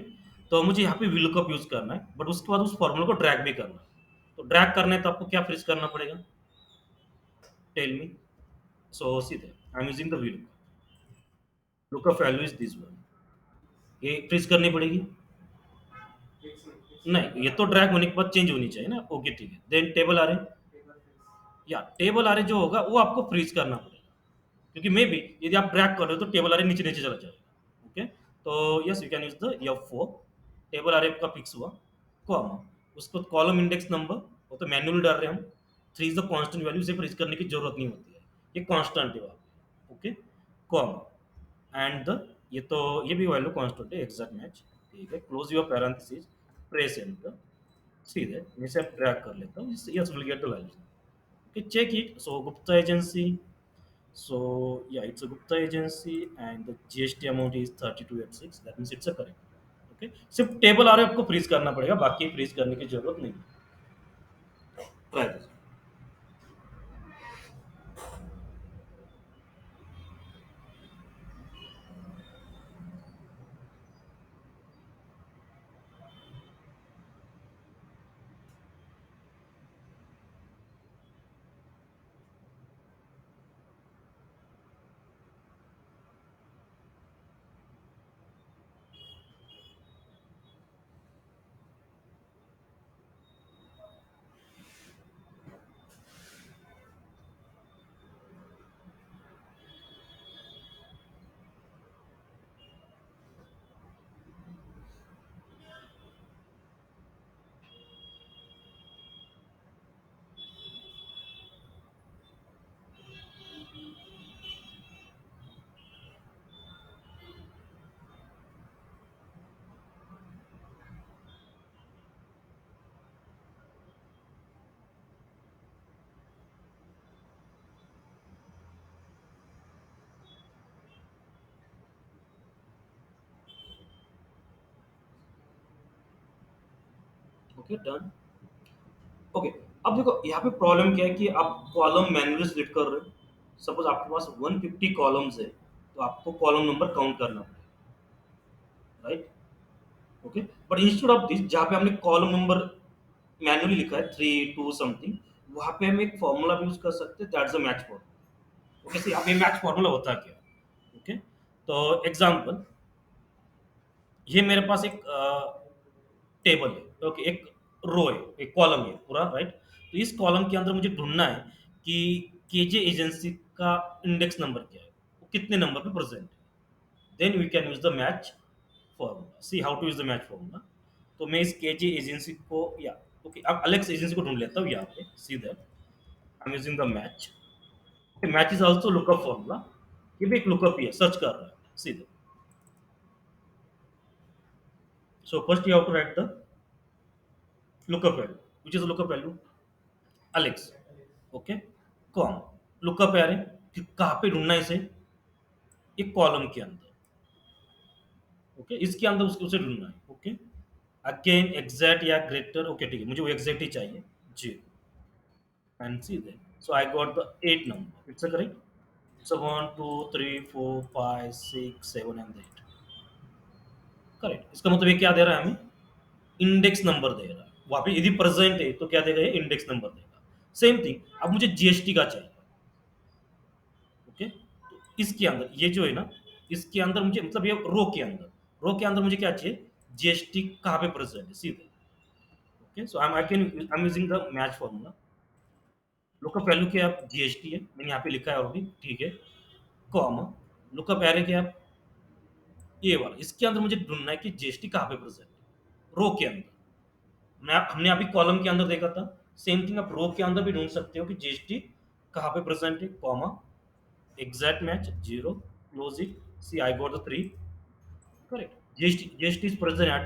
तो मुझे यहाँ पे विलुकअप यूज करना है, बट उसके बाद उस फॉर्मूला को ड्रैग भी करना है। तो ड्रैग करना है तो आपको क्या फ्रीज करना पड़ेगा, टेल मी। सो सीधे I am using the VLOOKUP, lookup value is this one, ये फ्रीज करनी पड़ेगी। नहीं, ये तो ड्रैग होने के बाद चेंज होनी चाहिए ना। ओके, ठीक है, देन टेबल आ रहे, या टेबल आ रहे जो होगा वो आपको फ्रीज करना पड़ेगा, क्योंकि मे बी यदि आप ड्रैग कर रहे हो तो टेबल आ रहे नीचे नीचे चला जाएगा। ओके, तो yes, you can use the F4, table array का फिक्स हुआ, कॉमा, उसको कॉलम इंडेक्स नंबर, वो तो मैन्युअली डाल रहे हैं हम, 3 इज द कांस्टेंट वैल्यू, इसे फ्रीज करने की जरूरत नहीं होती है, ये कांस्टेंट है वहाँ पे, ओके, कॉमा, एंड द, ये तो ये भी वैल्यू कांस्टेंट है, एग्जैक्ट मैच, ठीक है, close your parenthesis, press enter, सीधे मैं इसे ड्रैग कर लेता हूँ, yes will get the value, okay, check it, so Gupta agency, so yeah, it's a Gupta agency and the GST amount is 3286, that means it's a correct, okay, सिर्फ टेबल आ रहा है आपको फ्रीज करना पड़ेगा, बाकी फ्रीज करने की जरूरत नहीं है, try this, okay, done, okay, अब देखो यहाँ पे प्रॉब्लम क्या है कि आप कॉलम मैन्युअली सिलेक्ट कर रहे हो, सपोज आपके पास 150 कॉलम्स है, तो आपको कॉलम नंबर काउंट करना पड़ेगा, right, okay, but instead of this, जहाँ पे हमने कॉलम नंबर मैन्युअली लिखा है 3 2 समथिंग, वहाँ पे हम एक फॉर्मूला भी यूज कर सकते हैं, that's a match formula, okay, see अब ये मैच फॉर्मूला होता क्या है, ओके, तो एग्जांपल, ये मेरे पास एक टेबल है, ओके, एक रो है, एक कॉलम है पूरा, राइट, तो इस कॉलम के अंदर मुझे ढूंढना है कि केजे एजेंसी का इंडेक्स नंबर क्या है, वो कितने नंबर पे प्रेजेंट है, then we can use the match formula, see how to use the match formula, तो मैं इस केजे एजेंसी को, या ओके, अब अलेक्स एजेंसी को ढूंढ लेता हूँ यहाँ पे सीधे, I am using the match, match is also lookup formula, ये भी एक लुकअप ही है, सर्च कर रहा है सीधे, so first you have to write the lookup value, which is a lookup value, Alex, okay, com, lookup है, कि कहाँ पे ढूंढना है इसे, एक कॉलम के अंदर, ओके, इसके अंदर उसको उसे ढूंढना है, ओके, अगेन एग्जैक्ट या ग्रेटर, ओके, ठीक है, मुझे वो एग्जैक्ट ही चाहिए, जी, and see then, so I got the 8 number, it's a correct, so 1 2 3 4 5 6 7 and 8, correct, इसका मतलब ये क्या दे रहा है हमें, इंडेक्स नंबर दे रहा है, वहां पे यदि प्रेजेंट है तो क्या देगा, ये इंडेक्स नंबर देगा, सेम थिंग, अब मुझे जीएसटी का चाहिए, ओके, तो इसके अंदर ये जो है ना, इसके अंदर मुझे, मतलब ये रो के अंदर मुझे क्या चाहिए, जीएसटी कहाँ पे प्रेजेंट है सीधे, okay, so I am using the match formula, lookup value क्या है, जीएसटी है, मैंने यहाँ पे लिखा है ऑलरेडी, ठीक है, कॉमा, लुकअप एरे क्या है, ये वाला, इसके अंदर मुझे ढूंढना है कि जीएसटी कहाँ पे प्रेजेंट है, रो के अंदर, मैं हमने अभी कॉलम के अंदर देखा था, सेम थिंग आप रो के अंदर भी ढूंढ सकते हो कि जीएसटी कहाँ पे प्रेजेंट है, comma, exact match zero, close it, see I got the 3, correct, GST is present at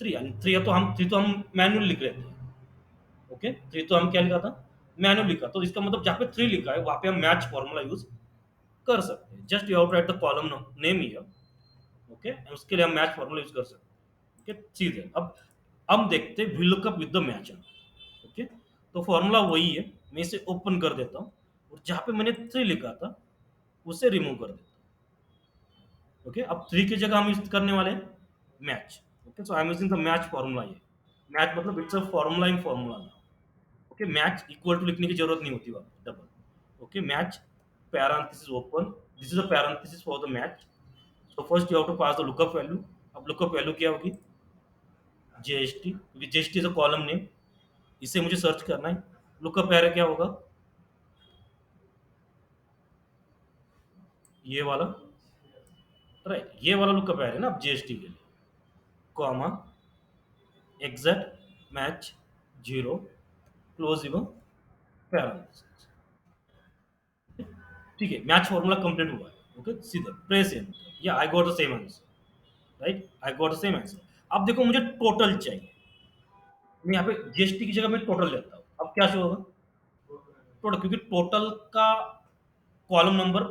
3, and 3 तो हम मैनुअल लिख रहे थे, ओके, 3 तो हम क्या लिखा था, मैनुअल लिखा, तो इसका मतलब जहाँ पे 3 लिखा है वहाँ पे हम मैच फॉर्मूला यूज कर सकते हैं, just you have to write the column name here, okay, उसके लिए हम मैच फॉर्मूला यूज कर सकते हैं, ओके, चीज है, अब हम देखते हैं lookup with the match, okay, तो फॉर्मूला वही है, मैं इसे ओपन कर देता हूँ, और जहाँ पे मैंने 3 लिखा था उसे रिमूव कर देता हूँ, ओके, अब 3 की जगह हम यूज करने वाले हैं match, okay, so I am using the match formula, ये मैच मतलब it's a formula in formula, okay, match equal to लिखने की जरूरत नहीं होती वहाँ double, okay, match parenthesis open, this is a parenthesis for the match, so first you have to pass the lookup value, अब लुकअप वैल्यू क्या होगी, जीएसटी, क्योंकि GST is a column name, इसे मुझे सर्च करना है, लुकअप एरे क्या होगा, ये वाला, राइट, ये वाला लुकअप एरे ना, अब जीएसटी के लिए, comma, exact match zero close even parenthesis. ठीक है, मैच फॉर्मूला कंप्लीट हुआ है। ओके, सीधा प्रेस एंटर, या आई got the same answer, right, I got the same answer. अब देखो मुझे टोटल चाहिए, मैं यहाँ पे जीएसटी की जगह मैं टोटल लेता हूँ, अब क्या शो होगा? टोटल, क्योंकि टोटल का कॉलम नंबर,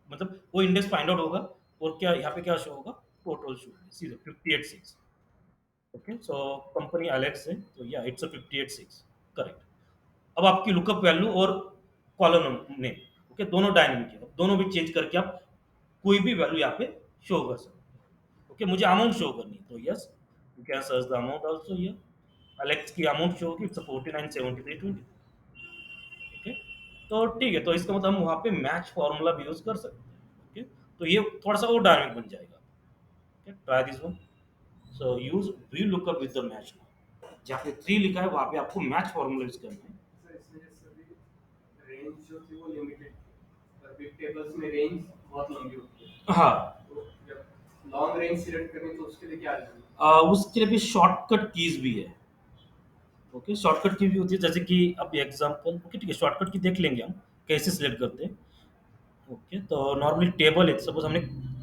मतलब वो इंडेक्स फाइंड आउट होगा, और क्या यहाँ पे क्या शो होगा? टोटल शो होगा सीधे 58.6। ओके, सो कंपनी एलेक्स है, तो या इट्स अ 58.6, करेक्ट। अब आपकी लुकअप वैल्यू और कॉलम नेम, ओके, दोनों डायनेमिक है, अब दोनों भी चेंज करके आप कोई भी वैल्यू यहाँ पे शो कर सकते हैं। ओके, मुझे अमाउंट शो करनी है, तो yes, you can search the amount also here. Alex की अमाउंट शो होगी, इट्स 497320। ओके, तो ठीक है, तो इसका मतलब हम वहाँ पे मैच फॉर्मूला भी यूज कर सकते हैं। ओके, तो ये थोड़ा सा और डायनेमिक बन जाएगा। Okay, try this one. So use V lookup with the match. जहाँ पे 3 लिखा है वहाँ पे आपको मैच फॉर्मूला यूज करना है। सर इसमें जैसे अभी रेंज जो थी वो लिमिटेड थी, और बिग टेबल्स में रेंज बहुत लंबी होती है, हाँ, तो जब लॉन्ग रेंज सिलेक्ट करनी तो उसके लिए क्या करना है? उसके लिए भी शॉर्टकट कीज भी है। ओके, शॉर्टकट की भी होती है, जैसे कि अब एग्जांपल, ओके ठीक है, शॉर्टकट की देख लेंगे हम कैसे सिलेक्ट करते हैं। ओके, तो नॉर्मली टेबल है, सपोज हमने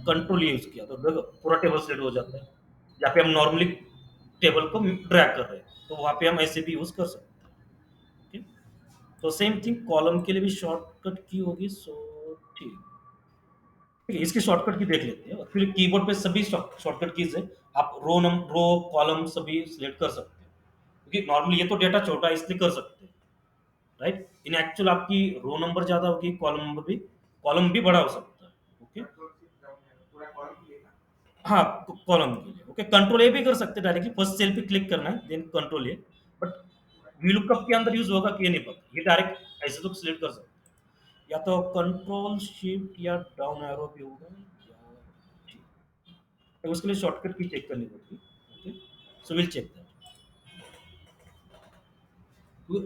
कंट्रोल यूज किया तो देखो पूरा टेबल सिलेक्ट हो जाता है। जहाँ पे हम नॉर्मली टेबल को ड्रैग कर रहे हैं, तो वहाँ पे हम ऐसे भी यूज कर सकते हैं। ओके, तो सेम थिंग कॉलम के लिए भी शॉर्टकट की होगी, सो ठीक, ठीक है, इसकी शॉर्टकट की देख लेते हैं, और फिर कीबोर्ड पे सभी शॉर्टकट कीज है। आप रो कॉलम सभी सिलेक्ट कर सकते हैं, क्योंकि नॉर्मली ये तो डेटा छोटा है इसलिए कर सकते हैं, राइट। इन एक्चुअल आपकी रो नंबर ज्यादा होगी, कॉलम भी बड़ा हो सकता है। ओके, कंट्रोल शिफ्ट डाउन है पूरा कॉलम लेना। हाँ, कॉलम के लिए ओके, कंट्रोल ए भी कर सकते हैं, डायरेक्टली फर्स्ट सेल पे क्लिक करना है then control A. But V lookup के अंदर यूज होगा कि ये नहीं पता, ये डायरेक्ट ऐसे तो सिलेक्ट कर सकते हैं, या तो कंट्रोल शिफ्ट या डाउन एरो भी होगा, या ठीक, तो उसके लिए शॉर्टकट की चेक करनी पड़ती है। Okay, so will check that.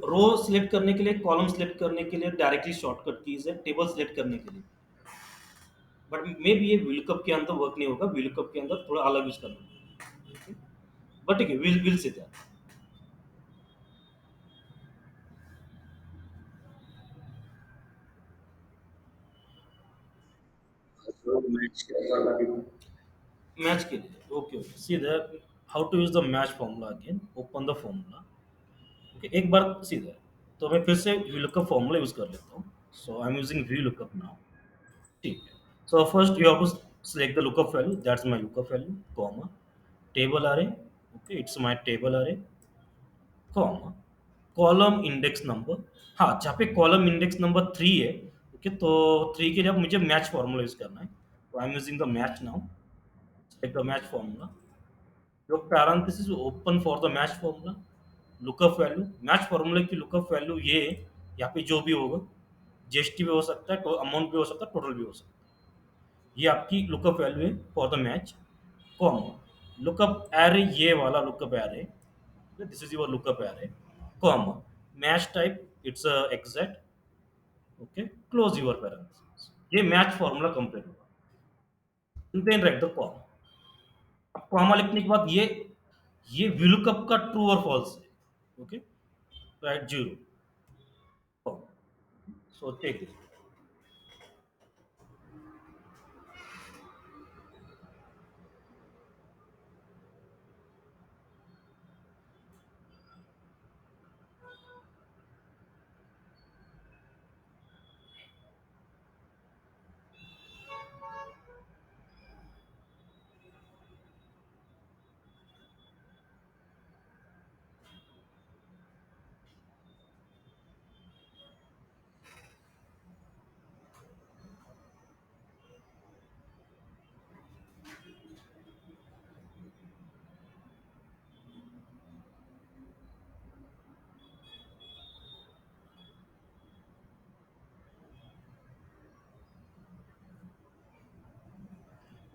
Row select करने के लिए, कॉलम सिलेक्ट करने के लिए डायरेक्टली शॉर्टकट कीज है, टेबल सिलेक्ट करने के लिए, बट मे बी ये विलकअप के अंदर वर्क नहीं होगा, विलकअप के अंदर थोड़ा अलग यूज करना होगा। बट ठीक है, विल से दैट। मैच के लिए okay, okay, see that how to use the match formula again, open the formula. Okay, एक बार सी दैट, तो मैं फिर से VLOOKUP फॉर्मूला यूज कर लेता हूँ। So I am using VLOOKUP now. ठीक है, so first you have to select the lookup value, that's my lookup value, comma, table array, okay, it's my table array, comma, column index number. हाँ, जहाँ पे कॉलम इंडेक्स नंबर 3 है, ओके, तो 3 के लिए अब मुझे मैच फॉर्मूला यूज करना है, तो I am using the match now. Select the match formula, जो parenthesis open for the match formula, lookup value, match फॉर्मूले की लुकअप वैल्यू ये है, यहाँ पे जो भी होगा, जीएसटी भी हो सकता है, अमाउंट भी हो सकता है, टोटल भी हो सकता है, ये आपकी लुकअप वैल्यू है for the match, com, lookup array, ये वाला lookup array, this is your lookup array, com, match type it's exact, okay, close your parenthesis, ये मैच फॉर्मूला कंप्लीट हुआ, देन राइट द कॉम। अब कॉमा लिखने के बाद ये विलुकअप का ट्रू और फॉल्स है। Okay, right zero, so take this.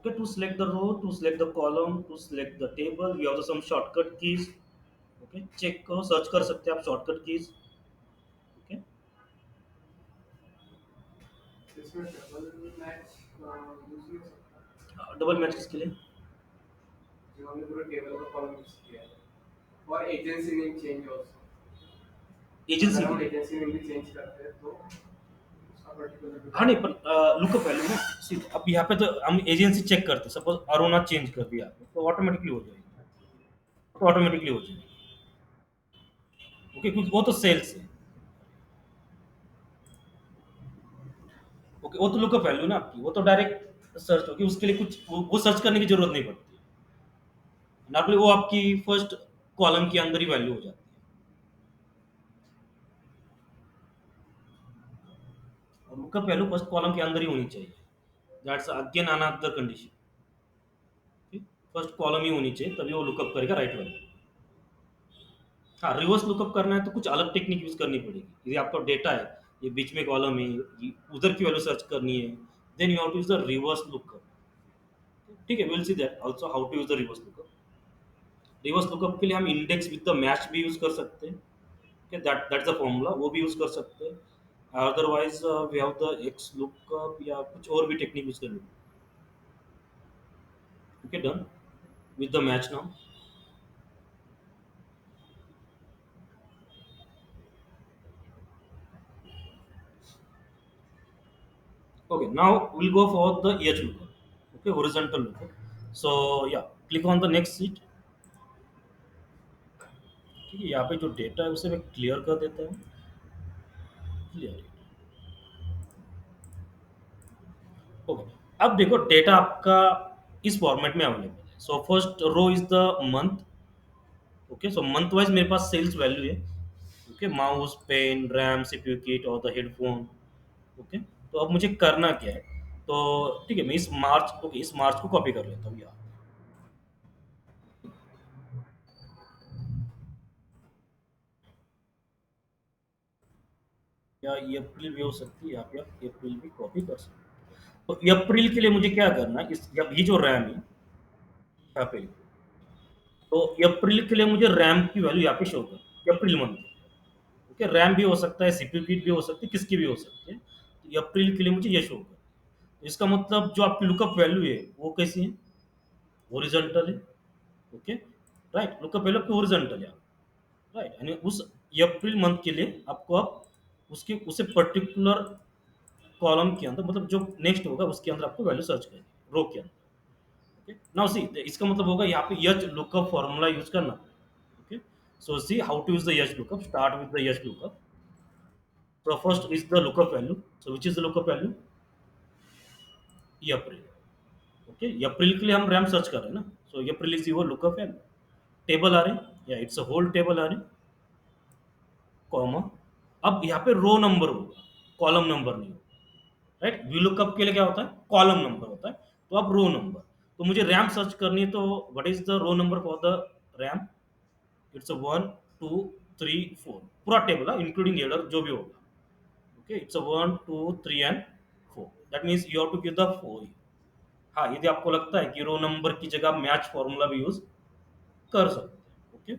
Okay, to select the row, to select the column, to select the table, we have some shortcut keys. Okay, check करो, सर्च कर सकते हैं आप शॉर्टकट कीज। ओके, इसमें डबल मैच यूज नहीं हो सकता, डबल मैच किसके लिए? जो हमने पूरे टेबल का कॉलम यूज किया है। और एजेंसी नेम चेंज also. अगर एजेंसी हम के लिए। एजेंसी नेम भी चेंज करते हैं तो उसका पर्टिकुलर हाँ नहीं, पर लुकअप वैल्यू ना, see, अब यहाँ पे तो हम एजेंसी चेक करते हैं, सपोज अरोना चेंज कर दिया आपने, तो ऑटोमेटिकली हो जाएगी, तो ऑटोमेटिकली हो जाएगी। ओके, क्योंकि वो तो सेल्स है। ओके, वो तो लुकअप वैल्यू ना आपकी, वो तो डायरेक्ट सर्च होगी, उसके लिए कुछ वो सर्च करने की जरूरत नहीं पड़ती। नॉर्मली वो आपकी फर्स्ट कॉलम के अंदर ही वैल्यू हो जाती है। और लुकअप वैल्यू फर्स्ट कॉलम के अंदर ही होनी चाहिए। That's again another condition. First column ही होनी चाहिए, तभी वो लुकअप करेगा राइट वैल्यू। हाँ, रिवर्स लुकअप करना है तो कुछ अलग टेक्निक यूज करनी पड़ेगी। यदि आपका डेटा है, ये बीच में कॉलम है, ये उधर की वैल्यू सर्च करनी है, then you have to use the reverse lookup. ठीक है, will see that also how to use the reverse lookup. Reverse lookup के लिए हम इंडेक्स विद द मैच भी यूज कर सकते हैं। ओके, दैट्स द फॉर्मूला, वो भी यूज कर सकते हैं। Otherwise we have the X lookup या कुछ और भी टेक्निक यूज करनी। Okay, done with the match now. Okay, now we'll go for the edge lookup. Okay, horizontal lookup. So yeah, click on the next sheet. ठीक है, यहाँ पे जो डेटा है उसे मैं क्लियर कर देता हूँ। क्लियर। ओके, अब देखो डेटा आपका इस फॉर्मेट में अवेलेबल है। So first row is the month. Okay, so month wise मेरे पास सेल्स वैल्यू है। Okay, mouse, pen, RAM, CPU kit और द हेडफोन। ओके, तो अब मुझे करना क्या है? तो ठीक है, मैं इस मार्च को कॉपी कर लेता हूँ यार, या ये अप्रैल भी हो सकती है, आप अप्रैल भी कॉपी कर सकते हैं। तो अप्रैल के लिए मुझे क्या करना है, इस जब ये जो रैम है यहाँ पे, तो अप्रैल के लिए मुझे रैम की वैल्यू यहाँ पे शो कर, अप्रैल मंथ। ओके, रैम भी हो सकता है, सीपीयू किट भी हो सकती है, किसकी भी हो सकती है। तो अप्रैल के लिए मुझे ये शो कर। तो इसका मतलब जो आपकी लुकअप वैल्यू है वो कैसी है? हॉरिजॉन्टल है। ओके, राइट, लुकअप वैल्यू आपकी हॉरिजॉन्टल है। राइट, यानी उस अप्रैल मंथ के लिए आपको अब उसके उसे पर्टिकुलर कॉलम के अंदर, मतलब जो नेक्स्ट होगा उसके अंदर आपको वैल्यू सर्च करनी है, रो के अंदर। ओके, नाउ सी, इसका मतलब होगा यहाँ पे यच लुकअप फॉर्मूला यूज करना। Okay, so see how to use the H lookup. Start with the H lookup. So first is the lookup value. So which is the lookup value? ये अप्रैल। ओके, ये अप्रैल के लिए हम रैम सर्च कर रहे हैं ना। सो ये April is your lookup value. Table आ रहे हैं, या इट्स अ होल टेबल आ रहे हैं, कॉमा। अब यहाँ पे रो नंबर होगा, कॉलम नंबर नहीं होगा। राइट, वी लुकअप के लिए क्या होता है? कॉलम नंबर होता है। तो अब रो नंबर, तो मुझे रैम सर्च करनी है, तो what is the row number for the RAM? It's 1 2 3 4, पूरा टेबल है इंक्लूडिंग हेडर जो भी होगा। Okay, it's 1 2 3 and 4, that means you have to give the 4। हाँ, यदि आपको लगता है कि रो नंबर की जगह मैच फॉर्मूला भी यूज कर सकते हैं। ओके,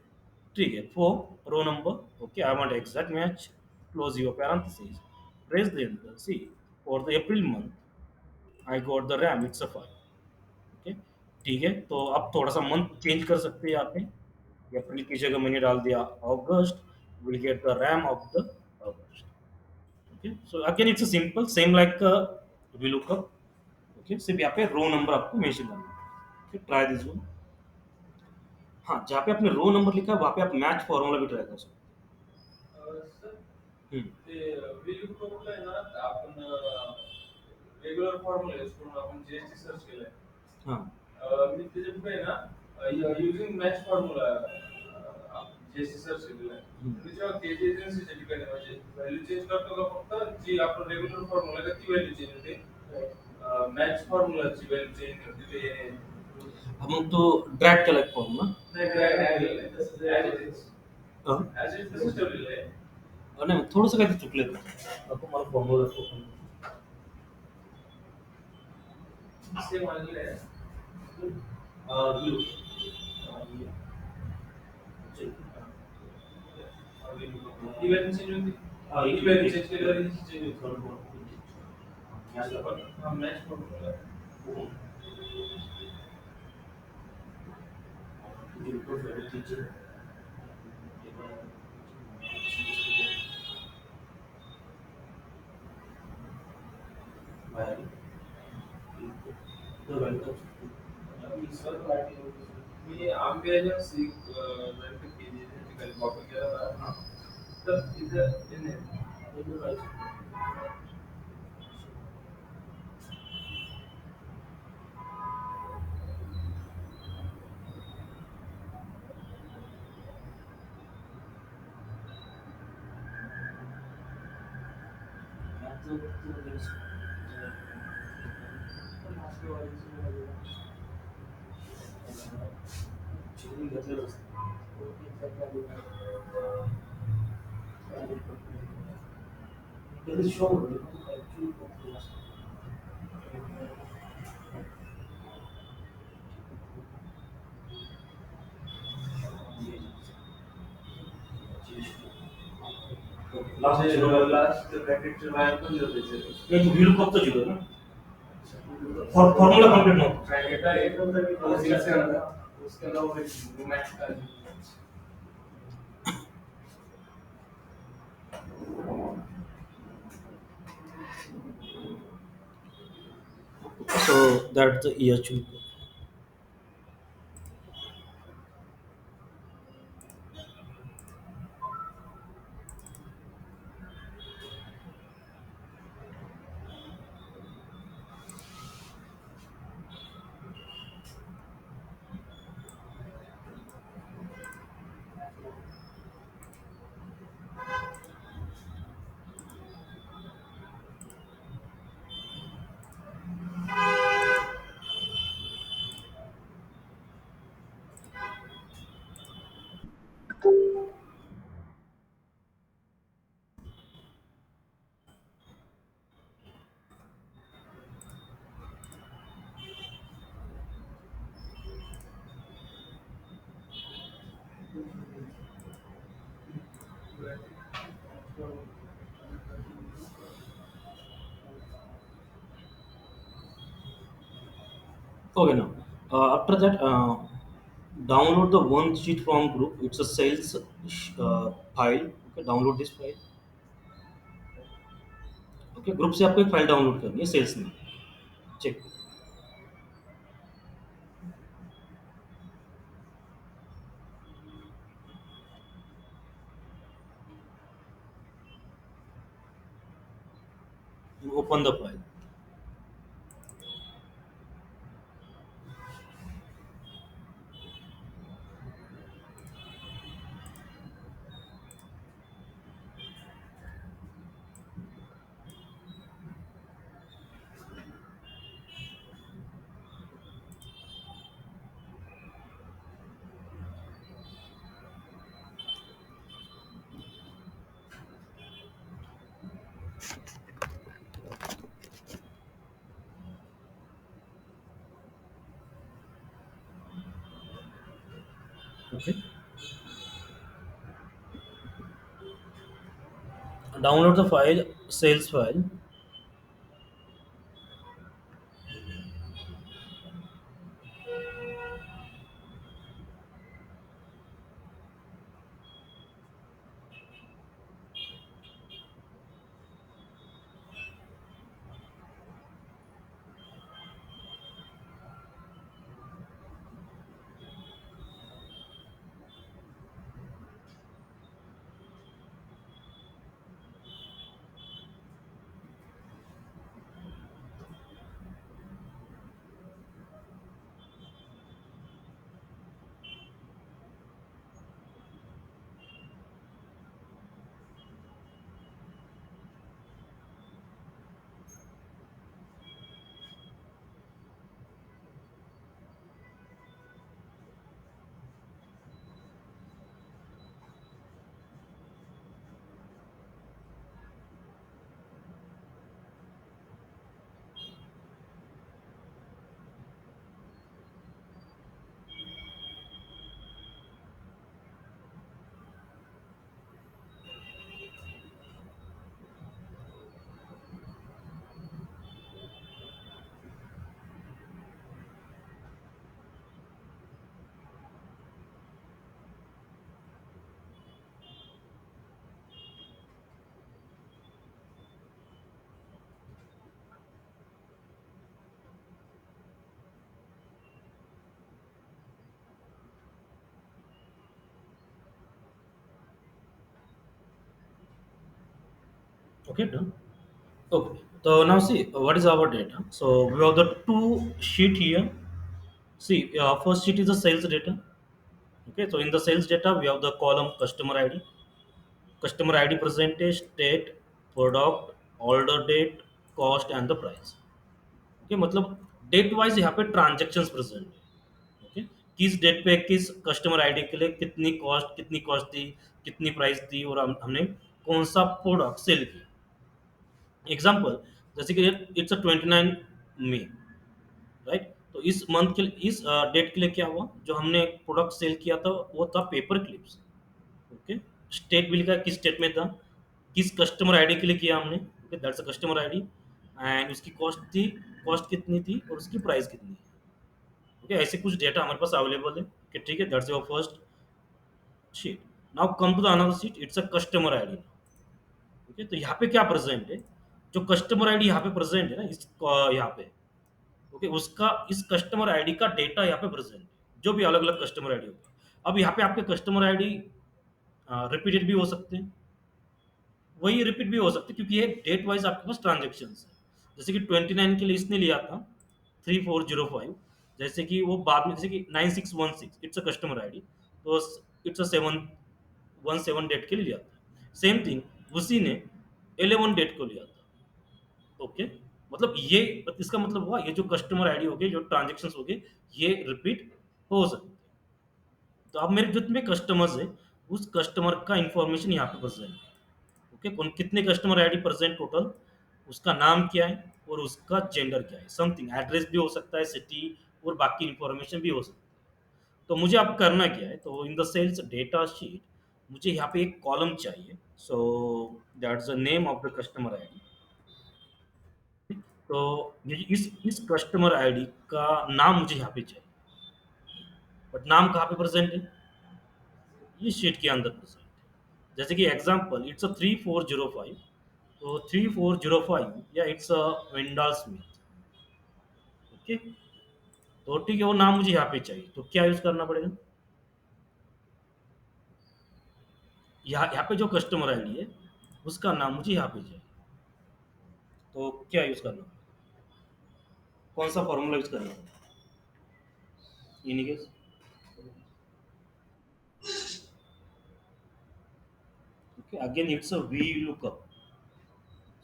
ठीक है, for row number. Okay, I want exact match, close your parenthesis, press the enter. See, for the April month I got the RAM, it's a 5। Okay, ठीक है, तो अब थोड़ा सा मंथ चेंज कर सकते हैं यहाँ पे। अप्रैल की जगह मैंने डाल दिया अगस्त, will get the ram of the August. Okay, so again it's a simple same like V lookup. Okay, सिर्फ यहाँ पे रो नंबर आपको मेंशन करना है। Okay, try this one. हाँ, जहाँ पे आपने रो नंबर लिखा है वहाँ पे आप मैच फॉर्मूला भी ट्राई कर सकते सर हैं। ते व्हॅल्यू फॉर्म्युला आहे ना आपण रेग्युलर फॉर्म्युला यूज करून आपण जीएसटी सर्च केलंय. हाँ। मी त्याच्या पुढे आहे ना using match formula GST search केलेला आहे. हम्म। तर जेव्हा केजी एजन्सीच्या ठिकाणी म्हणजे व्हॅल्यू चेंज करतो का फक्त जी आपण रेग्युलर फॉर्म्युला का ती व्हॅल्यू चेंज होते. मॅच फॉर्म्युलाची व्हॅल्यू चेंज होते ते हम तो ड्रैग केला फॉर्मूला। नाही ड्रॅग केलेलं आहे तसंच ॲज इट इज हाँ। ॲज इट तसंच ठेवलेलं आहे. नहीं, थोड़ा सा कहते चुकले थे आपको, हमारा फॉर्मूला सेम आलेलं आहे. ब्लू। ही व्हॅल्यू चेंज होती. हाँ, ही व्हॅल्यू चेंज केल्यावर ही चेंज होती. मैच हा मॅच फॉर्म्युला बिल्कुल टीचर। बाहेर तो वेलकम. मी आंब्याच्या रंग केली ठिकाणी वापर केला ना हां. तर तिथे ते नाही. लास्ट म्हणजे झिरो. लास्ट पॅकेटचे बाहेर पण देऊ त्याचे एक व्हील कपचा झिरो ना. फॉर्म्युला कम्प्लीट नव्हतं. पॅकेट आहे उसके अलावा मैक्स का So that's the EHU. Okay, now after that, download the one sheet from group. It's a sales file. Okay, download this file. Okay, group से आपको एक फाइल डाउनलोड करनी है सेल्स में. Check. Open the file. Okay. Download the file, sales file. Okay, done. Okay. So now see what is our data. So we have the two sheet here. See, first sheet is the sales data. Okay, so in the sales data we have the column customer ID. Customer ID percentage, date, product, order date, cost and the price. Okay, मतलब डेट वाइज यहाँ पे ट्रांजेक्शन्स प्रेजेंट है. ओके, किस डेट पे किस कस्टमर आईडी के लिए कितनी कॉस्ट दी, कितनी प्राइस दी और हमने कौन सा प्रोडक्ट सेल किया. एग्जाम्पल जैसे कि इट्स अ 29 मई, राइट. तो इस मंथ के लिए, इस डेट के लिए क्या हुआ, जो हमने प्रोडक्ट सेल किया था वो था पेपर क्लिप्स. ओके, स्टेट भी लिखा है किस स्टेट में था, किस कस्टमर आईडी के लिए किया हमने. Okay, that's a customer ID and उसकी कॉस्ट कितनी थी और उसकी प्राइस कितनी है. ओके, ऐसे कुछ डेटा हमारे पास अवेलेबल है कि ठीक है, that's your first sheet. Now come to the another sheet, it's a customer ID. Okay, तो यहाँ पे क्या प्रेजेंट है, जो कस्टमर आईडी यहाँ पे प्रेजेंट है ना, इस यहाँ पे. ओके, उसका इस कस्टमर आईडी का डेटा यहाँ पे प्रेजेंट है, जो भी अलग अलग कस्टमर आईडी होगा. अब यहाँ पे आपके कस्टमर आईडी रिपीटेड भी हो सकते हैं, वही रिपीट भी हो सकते हैं, क्योंकि ये डेट वाइज आपके पास ट्रांजेक्शन है. जैसे कि 29 के लिए इसने लिया था 3405, जैसे कि वो बाद में जैसे कि 9616 इट्स अ कस्टमर आईडी, तो इट्स अ 717 डेट के लिए लिया था. सेम थिंग उसी ने 11 डेट को लिया था. ओके, मतलब ये, इसका मतलब हुआ ये जो कस्टमर आईडी हो गए, जो ट्रांजेक्शन हो गए, ये रिपीट हो सकते हैं. तो अब मेरे जितने कस्टमर्स है, उस कस्टमर का इंफॉर्मेशन यहाँ पे प्रेजेंट है. ओके, कौन कितने कस्टमर आईडी प्रेजेंट टोटल, उसका नाम क्या है और उसका जेंडर क्या है, समथिंग एड्रेस भी हो सकता है, सिटी और बाकी इंफॉर्मेशन भी हो सकता है. तो मुझे अब करना क्या है, तो in the sales data sheet मुझे यहाँ पे एक कॉलम चाहिए. So that's the name of the customer ID. तो ये इस कस्टमर आईडी का नाम मुझे यहाँ पे चाहिए, बट नाम कहाँ पे प्रेजेंट है, ये शीट के अंदर प्रेजेंट है. जैसे कि एग्जांपल इट्स अ 3405, तो 3405 या it's a vendor Smith. Okay, तो ठीक है, वो नाम मुझे यहाँ पे चाहिए, तो क्या यूज करना पड़ेगा, यहाँ पे जो कस्टमर आईडी है उसका नाम मुझे यहाँ पे चाहिए. तो क्या यूज करना, कौन सा फॉर्मूला यूज करना in case. Okay, again it's a V lookup.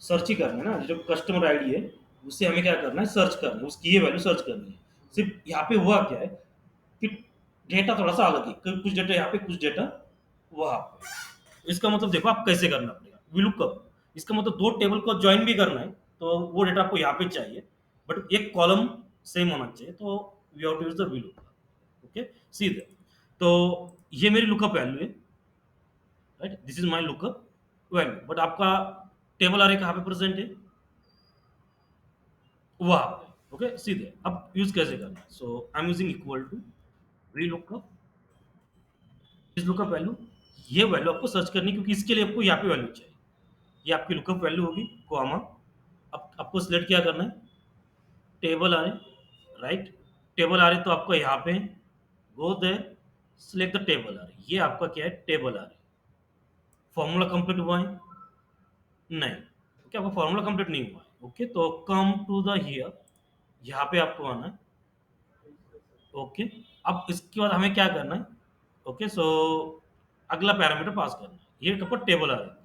Search ही करना है ना, जो कस्टमर आईडी है उससे हमें क्या करना है, सर्च करना है, उसकी ये वैल्यू सर्च करनी है. सिर्फ यहाँ पे हुआ क्या है कि डेटा थोड़ा सा अलग है, कुछ डेटा यहाँ पे, कुछ डेटा वहाँ पे. इसका मतलब देखो आप कैसे करना पड़ेगा, वी लुकअप. इसका मतलब दो टेबल को ज्वाइन भी करना है, तो वो डेटा आपको यहाँ पे चाहिए, बट एक कॉलम सेम होना चाहिए, तो we have to use the V lookup. Okay, सीधे. तो ये मेरी लुकअप वैल्यू है, right, this is my lookup value, but आपका टेबल आरे कहाँ पे प्रेजेंट है, वहां पे. ओके, सीधे. अब यूज कैसे करना है, so I am using equal to V lookup, इस लुकअप वैल्यू, ये वैल्यू आपको सर्च करनी है, क्योंकि इसके लिए आपको यहाँ पे वैल्यू चाहिए. ये आपकी लुकअप वैल्यू होगी, कॉमा. अब आपको सिलेक्ट क्या करना है, टेबल आ रहे, राइट. टेबल आ रहे तो आपको यहाँ पे go there, select the table आ रहे, ये आपका क्या है, टेबल आ रहे. फॉर्मूला कंप्लीट हुआ है, नहीं. ओके, आपका फॉर्मूला कंप्लीट नहीं हुआ है. ओके, तो कम टू द हियर, यहाँ पे आपको आना है. ओके, अब इसके बाद हमें क्या करना है, ओके, सो अगला पैरामीटर पास करना है, ये आपको टेबल आ रही है.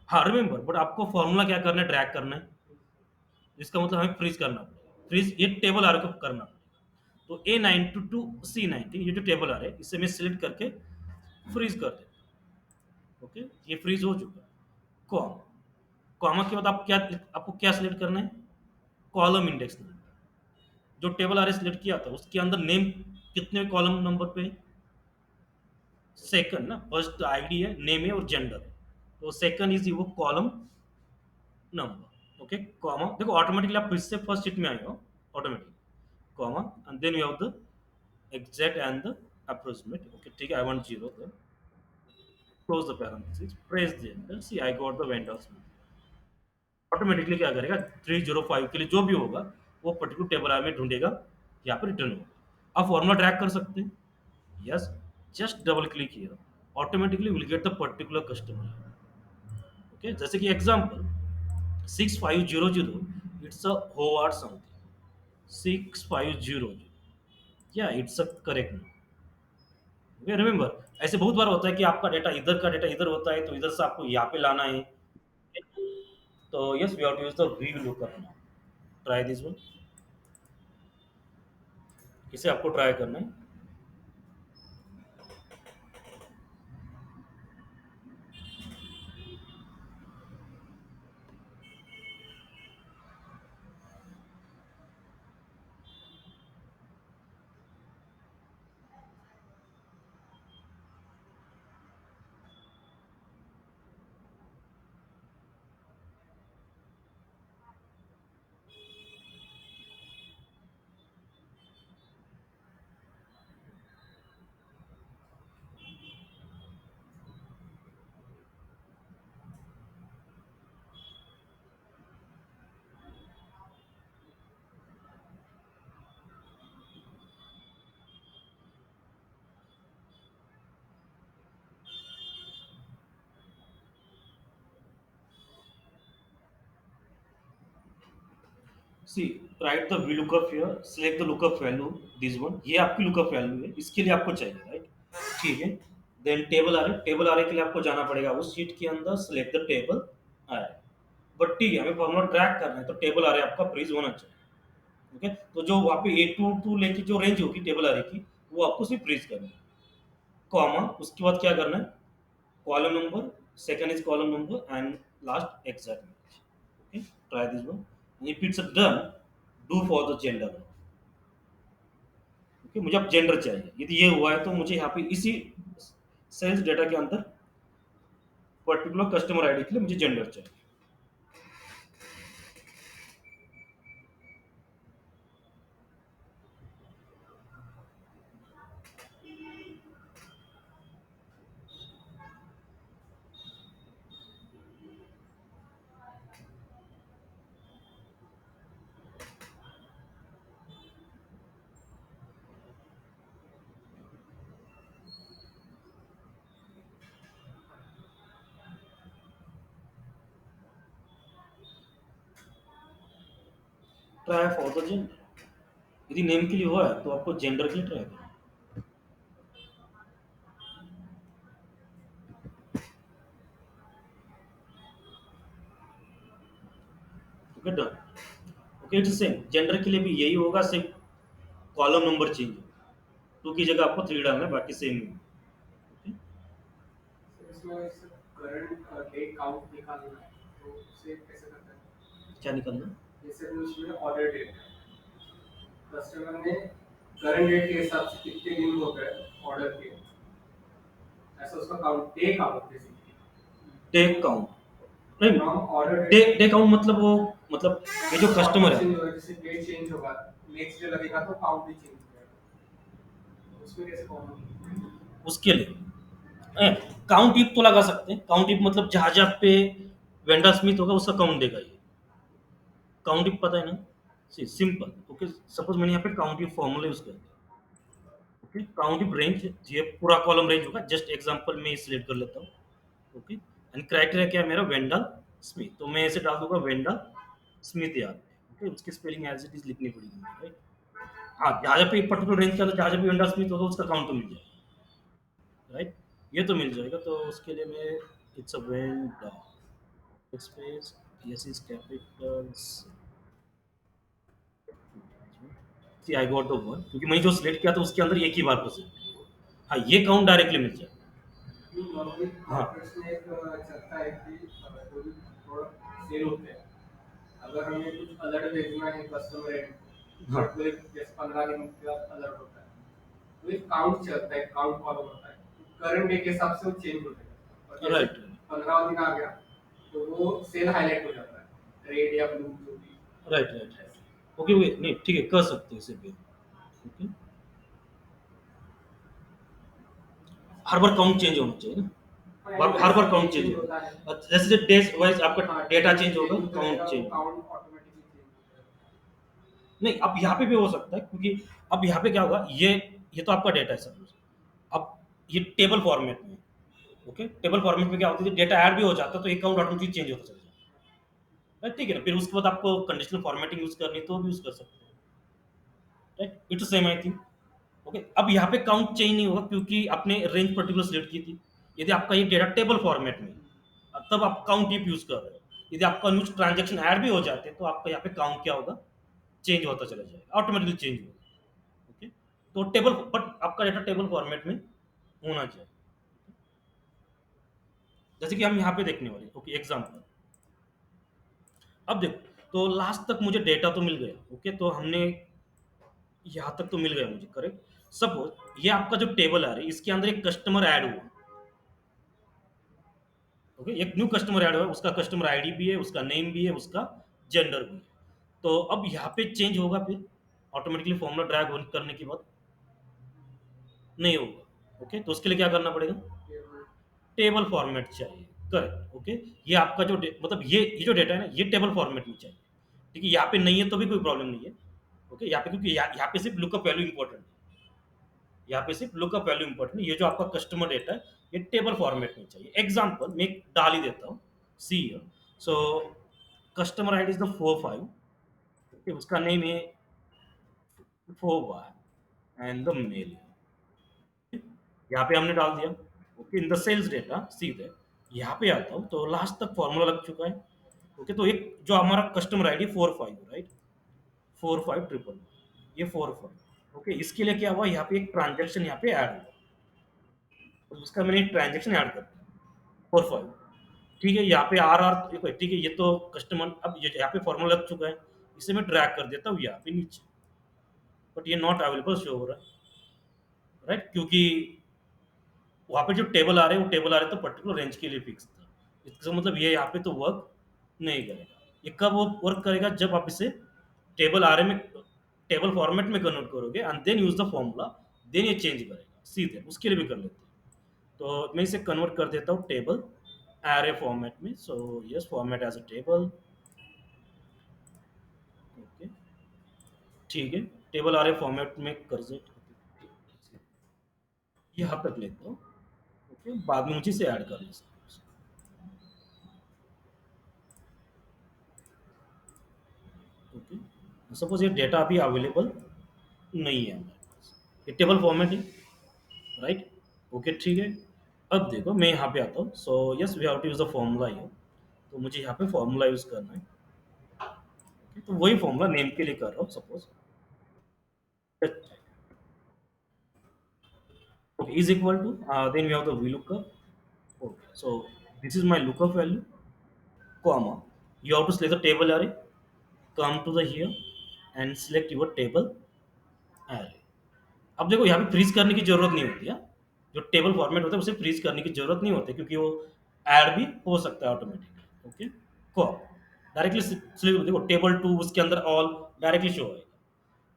हाँ, रिमेंबर, बट आपको फॉर्मूला क्या करना है, ड्रैग करना है. इसका मतलब हमें फ्रीज करना पड़ेगा, फ्रीज ये टेबल आ रहा है करना पड़ेगा. तो A90 टू C90, ये जो टेबल आ रहा है इसे मैं सिलेक्ट करके फ्रीज कर देता हूं. ओके, ये फ्रीज हो चुका है. कॉमा, कॉमा के बाद आप क्या, आपको क्या सिलेक्ट करना है, कॉलम इंडेक्स नंबर. जो टेबल आ रहा है सिलेक्ट किया था उसके अंदर नेम कितने कॉलम नंबर पे, सेकंड ना, फर्स्ट आईडी है, नेम है और जेंडर है, तो सेकंड इज वो कॉलम नंबर. ओके, कॉमा, देखो ऑटोमेटिकली आप फिर से फर्स्ट शीट में आए हो automatically, comma and then you have the exact and the approximate. Okay, ठीक है, I want zero there, close the parenthesis, press the enter, see I got the vendors. Automatically क्या करेगा, 305 के लिए जो भी होगा वो पर्टिकुलर टेबल में ढूंढेगा, यहाँ पे रिटर्न होगा. आप फॉर्मूला ट्रैक कर सकते हैं, yes, just double click here, automatically will get the particular customer. Okay, जैसे कि example 6500, it's a Howard something. 6500, yeah, it's a correct now. Okay, remember, ऐसे बहुत बार होता है कि आपका डेटा इधर का डेटा इधर होता है तो इधर से आपको यहाँ पे लाना है। तो yes, we have to use the V lookup now. Try this one, इसे आपको ट्राई करना है। See, write the V lookup here, select the lookup value, this one, ये आपकी लुकअप वैल्यू है, इसके लिए आपको चाहिए, राइट? ठीक है। देन टेबल आ रहे, टेबल आ रहे के लिए आपको जाना पड़ेगा उस शीट के अंदर, सिलेक्ट द टेबल आ रहा है। बट ठीक है, हमें फॉर्मूला ट्रैक करना है तो टेबल आ रहा है आपका फ्रीज होना चाहिए। ओके, तो जो वहाँ पे A to लेके जो रेंज होगी टेबल आ रही की, वो आपको सिर्फ फ्रीज करना है। कॉमा, उसके बाद क्या करना है, column number, second is column number and last exact match. Okay, try this one, if it's done, do for the gender. Okay, मुझे अब जेंडर चाहिए, यदि ये हुआ है तो मुझे यहाँ पे इसी सेल्स डेटा के अंदर पर्टिकुलर कस्टमर आईडी के लिए मुझे जेंडर चाहिए। ट्राई फॉर द जेंडर, यदि नेम के लिए हुआ है तो आपको जेंडर के लिए ट्राई करना है। Okay, done. Okay, it's same, gender के लिए भी यही होगा, सिर्फ कॉलम नंबर चेंज होगा, टू की जगह आपको 3 डालना है, बाकी सेम ही है। इसमें करंट डेट काउंट निकालना है, तो उसे कैसे करते हैं? क्या निकलना? जैसे कि उसमें ऑर्डर डेट है, कस्टमर ने करंट डेट के हिसाब से कितने दिन हो गए ऑर्डर किए, ऐसा उसका count, day count basically. Take count नहीं, from order day date, day count मतलब वो, मतलब ये जो कस्टमर है, चेंज होगा, जैसे डेट चेंज होगा, नेक्स्ट डे लगेगा तो काउंट भी चेंज हो जाएगा, उसमें कैसे काउंट? उसके लिए काउंट टिप तो लगा सकते हैं। काउंट टिप मतलब जहां जहां पे वेंडर स्मिथ होगा उसका काउंट देगा ये। काउंट टिप पता है ना? सिंपल। ओके, सपोज मैंने यहाँ पे काउंट टिप फॉर्मूला यूज कर दिया। ओके, काउंट टिप रेंज, ये पूरा कॉलम रेंज होगा, जस्ट एग्जांपल में सिलेक्ट कर लेता हूँ। ओके, एंड क्राइटेरिया क्या है मेरा, वेंडर स्मिथ, तो मैं इसे डाल दूंगा वेंडर स्मिथ यार। ओके, उसकी स्पेलिंग एज इट इज लिखनी पड़ेगी, राइट? हाँ, जहाँ जहाँ पे पर्टिकुलर रेंज का जहाँ जहाँ पे वेंडर स्मिथ होगा उसका काउंट तो मिल जाएगा, राइट? ये तो मिल जाएगा, तो उसके लिए मैं, it's a vendor space, yes is capitals, see I got the one, क्योंकि मैंने जो सिलेक्ट किया था उसके अंदर एक ही बार प्रेजेंट। हाँ, ये काउंट डायरेक्टली मिल जाए। नॉर्मली हाँ, मार्केट्स में एक चलता है कि जो भी प्रोडक्ट सेल होते हैं, अगर हमें कुछ अलर्ट भेजना है कस्टमर एंड, हाँ, तो एक जैसे 15 दिन का अलर्ट होता है, तो एक काउंट चलता है, काउंट फॉलो होता है, करंट डे के हिसाब से वो चेंज हो जाएगा, और जैसे राइट, 15 दिन आ गया तो वो सेल हाईलाइट हो जाता है, रेड या ब्लू जो भी। Right, right. ओके, वे नहीं, ठीक है, कर सकते हैं इसे भी। ओके, हर बार काउंट चेंज होना चाहिए ना, हर बार काउंट चेंज होगा। होता है। जैसे डेज वाइज आपका हाँ, डेटा चेंज होगा, हो जाएगा, काउंट वो चेंज। काउंट ऑटोमेटिकली चेंज हो जाएगा। नहीं, अब यहाँ पे भी हो सकता है, क्योंकि अब यहाँ पे क्या होगा, ये तो आपका डेटा है सपोज, अब ये टेबल फॉर्मेट में, ओके, टेबल फॉर्मेट में क्या होता है, डेटा ऐड भी हो जाता है तो एक काउंट ऑटोमेटिकली चेंज होता चला जाता है। ठीक है ना, फिर उसके बाद आपको कंडीशनल फॉर्मेटिंग यूज करनी है तो भी यूज कर सकते हैं। Right, it's same I think. Okay, अब यहाँ पे काउंट चेंज नहीं होगा क्योंकि आपने रेंज पर्टिकुलर सिलेक्ट की थी। यदि आपका ये डेटा टेबल फॉर्मेट में है, तब आप काउंट टिप यूज कर रहे हो। यदि आपका न्यूज ट्रांजेक्शन ऐड भी हो जाते हैं तो आपका यहाँ पे काउंट क्या होगा, चेंज होता चला जाएगा, ऑटोमेटिकली चेंज होगा। ओके, तो टेबल, बट आपका डेटा टेबल फॉर्मेट में होना चाहिए। जैसे कि हम यहाँ पे देखने वाले, ओके एग्जाम्पल। अब देखो, तो लास्ट तक मुझे डेटा तो मिल गया। ओके, तो हमने यहाँ तक तो मिल गया मुझे, करेक्ट। सपोज ये आपका जो टेबल आ रही है इसके अंदर एक कस्टमर ऐड हुआ। ओके, एक न्यू कस्टमर ऐड हुआ, उसका कस्टमर आईडी भी है, उसका नेम भी है, उसका जेंडर भी है। तो अब यहाँ पे चेंज होगा फिर ऑटोमेटिकली फॉर्मूला ड्रैग करने के बाद नहीं होगा। ओके, तो उसके लिए क्या करना पड़ेगा, टेबल फॉर्मेट चाहिए। करेक्ट। ओके, ये आपका जो मतलब ये जो डेटा है ना, ये टेबल फॉर्मेट में चाहिए। ठीक है, यहाँ पे नहीं है तो भी कोई प्रॉब्लम नहीं है। ओके, यहाँ पे क्योंकि यहाँ पे सिर्फ लुकअप वैल्यू इंपॉर्टेंट है। यहाँ पे सिर्फ लुकअप वैल्यू इंपॉर्टेंट है। ये जो आपका कस्टमर डेटा है ये टेबल फॉर्मेट में चाहिए। एग्जाम्पल मैं एक डाल ही देता हूँ, see. So customer ID is the 45। उसका नेम है 4 एंड द मेल। यहाँ पे हमने डाल दिया। Okay, in the sales data सीधे यहाँ पे आता हूँ तो लास्ट तक फॉर्मूला लग चुका है। ओके, तो एक जो हमारा कस्टमर आईडी 45, राइट, 45 ट्रिपल, ये 45। ओके, इसके लिए क्या हुआ, यहाँ पे एक ट्रांजेक्शन यहाँ पे ऐड हुआ, तो उसका मैंने एक ट्रांजेक्शन ऐड कर दिया 45। ठीक है, यहाँ पे आर आर, ठीक है, ये तो कस्टमर, अब ये यहाँ पे फॉर्मूला लग चुका है। इसे मैं ड्रैग कर देता हूँ यहाँ पे नीचे, बट ये नॉट अवेलेबल शो हो रहा है। राइट, क्योंकि वहाँ पे जो टेबल आ रहे हैं वो टेबल आ रहे तो पर्टिकुलर रेंज के लिए फिक्स था। इसका मतलब ये यहाँ पे तो वर्क नहीं करेगा। ये कब वो वर्क करेगा, जब आप इसे टेबल आर में, टेबल फॉर्मेट में कन्वर्ट करोगे and then use the formula, then ये चेंज करेगा सीधे। उसके लिए भी कर लेते हैं। तो मैं इसे कन्वर्ट कर देता हूँ टेबल एरे फॉर्मेट में। So yes, format as a table. Okay, ठीक है, टेबल आरे फॉर्मेट में कर दे, यहाँ तक लेता हूँ। ओके, बाद में मुझे इसे ऐड कर लें। ओके, सपोज ये डेटा अभी अवेलेबल नहीं है हमारे पास, ये टेबल फॉर्मेट है, राइट। ओके, ठीक है। अब देखो मैं यहाँ पे आता हूँ। So yes, we have to use the formula here. तो मुझे यहाँ पे फॉर्मूला यूज करना है। Okay, तो वही फॉर्मूला नेम के लिए कर रहा हूँ suppose. Okay, is equal to, then we have the VLOOKUP. Okay, so this is my lookup value, comma. You have to select the table array, come to the here and select your table array. अब देखो यहाँ पे फ्रीज करने की जरूरत नहीं होती है। जो टेबल फॉर्मेट होता है उसे फ्रीज करने की जरूरत नहीं होती क्योंकि वो ऐड भी हो सकता है ऑटोमेटिकली। ओके, को डायरेक्टली सिलेक्ट, देखो टेबल टू, उसके अंदर ऑल डायरेक्टली शो होएगा।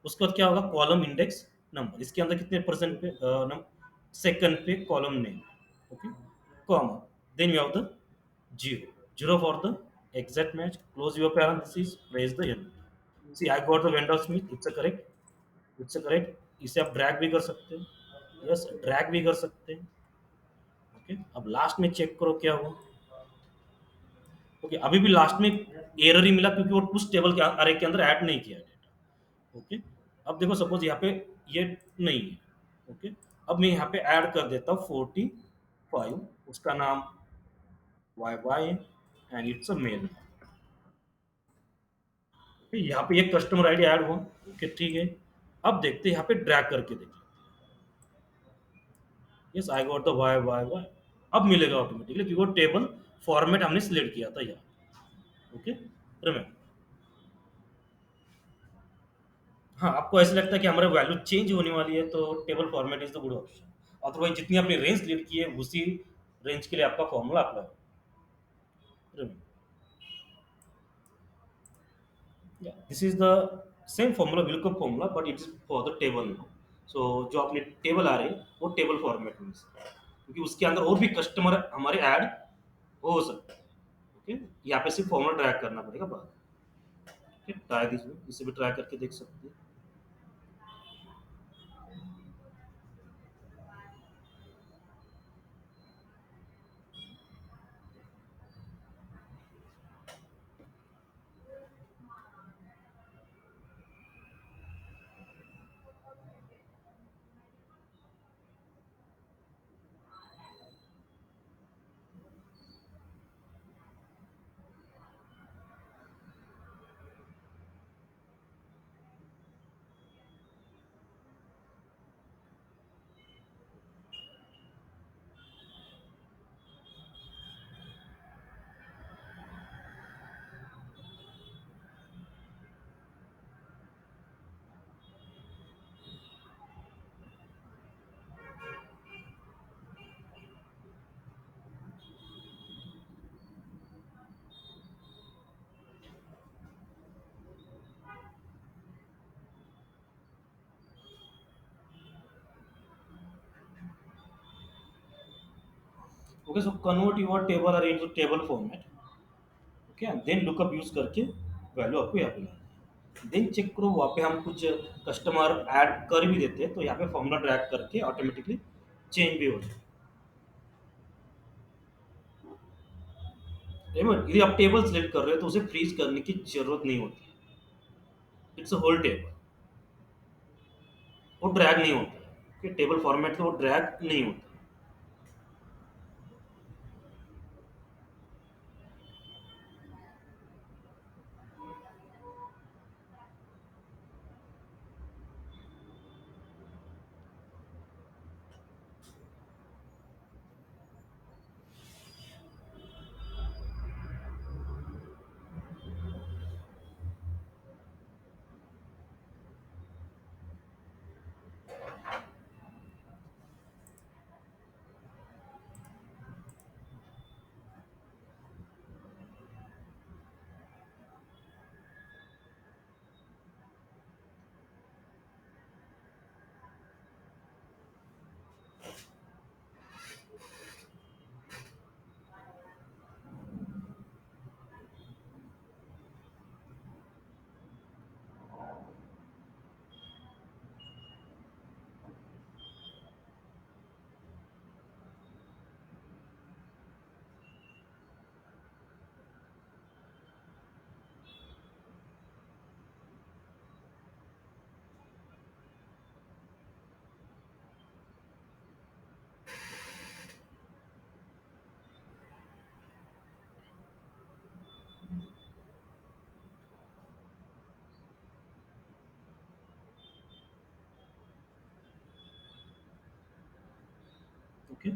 उसके बाद क्या होगा, कॉलम इंडेक्स नंबर, इसके अंदर कितने परसेंट पे, सेकंड पे column name. Okay, comma, then you have the zero, zero for the exact match, close your parenthesis, press the enter. See, I got the vendor Smith, it's a correct, it's a correct. इसे आप ड्रैग भी कर सकते हैं, यस ड्रैग भी कर सकते हैं। ओके, अब लास्ट में चेक करो क्या हुआ। ओके, अभी भी लास्ट में एरर ही मिला क्योंकि वो उस टेबल के अरे के अंदर ऐड नहीं किया डेटा। ओके, अब देखो सपोज यहाँ पे ये नहीं है। ओके, अब मैं यहाँ पे ऐड कर देता हूँ 45, उसका नाम Y Y and it's a male. यहाँ पे एक कस्टमर आईडी ऐड हुआ। ओके, ठीक है। अब देखते हैं यहाँ पे ड्रैग करके देखते हैं। Yes, I got the Y Y Y. अब मिलेगा ऑटोमेटिकली क्योंकि वो टेबल फॉर्मेट हमने सिलेक्ट किया था यहाँ। Okay, remember. हाँ, आपको ऐसा लगता है कि हमारा वैल्यू चेंज होने वाली है तो table format is the good option. Otherwise जितनी आपने रेंज सिलेक्ट की है उसी रेंज के लिए आपका फॉर्मूला अप्लाई हो। Yeah, this is the same formula, VLOOKUP formula, but it is for the table now. So जो आपने टेबल आ रहे हैं वो टेबल फॉर्मेट में है, क्योंकि उसके अंदर और भी कस्टमर हमारे ऐड हो सकते हैं। ओके, यहाँ पे सिर्फ फॉर्मूला ट्रैक करना पड़ेगा बाद। ओके, ट्राई दिस, इसे भी ट्राई करके देख सकते हैं। Okay, so convert your table array into table format. Okay, then lookup use करके वैल्यू आपको यहाँ पे लाना है। देन चेक करो वहाँ पे हम कुछ कस्टमर ऐड कर भी देते हैं तो यहाँ पे फॉर्मूला ड्रैग करके ऑटोमेटिकली चेंज भी हो जाए। यदि आप टेबल सेलेक्ट कर रहे हो तो उसे फ्रीज करने की जरूरत नहीं होती है। इट्स अ होल टेबल, वो ड्रैग नहीं होता है कि टेबल फॉर्मेट में वो ड्रैग नहीं होता। ओके,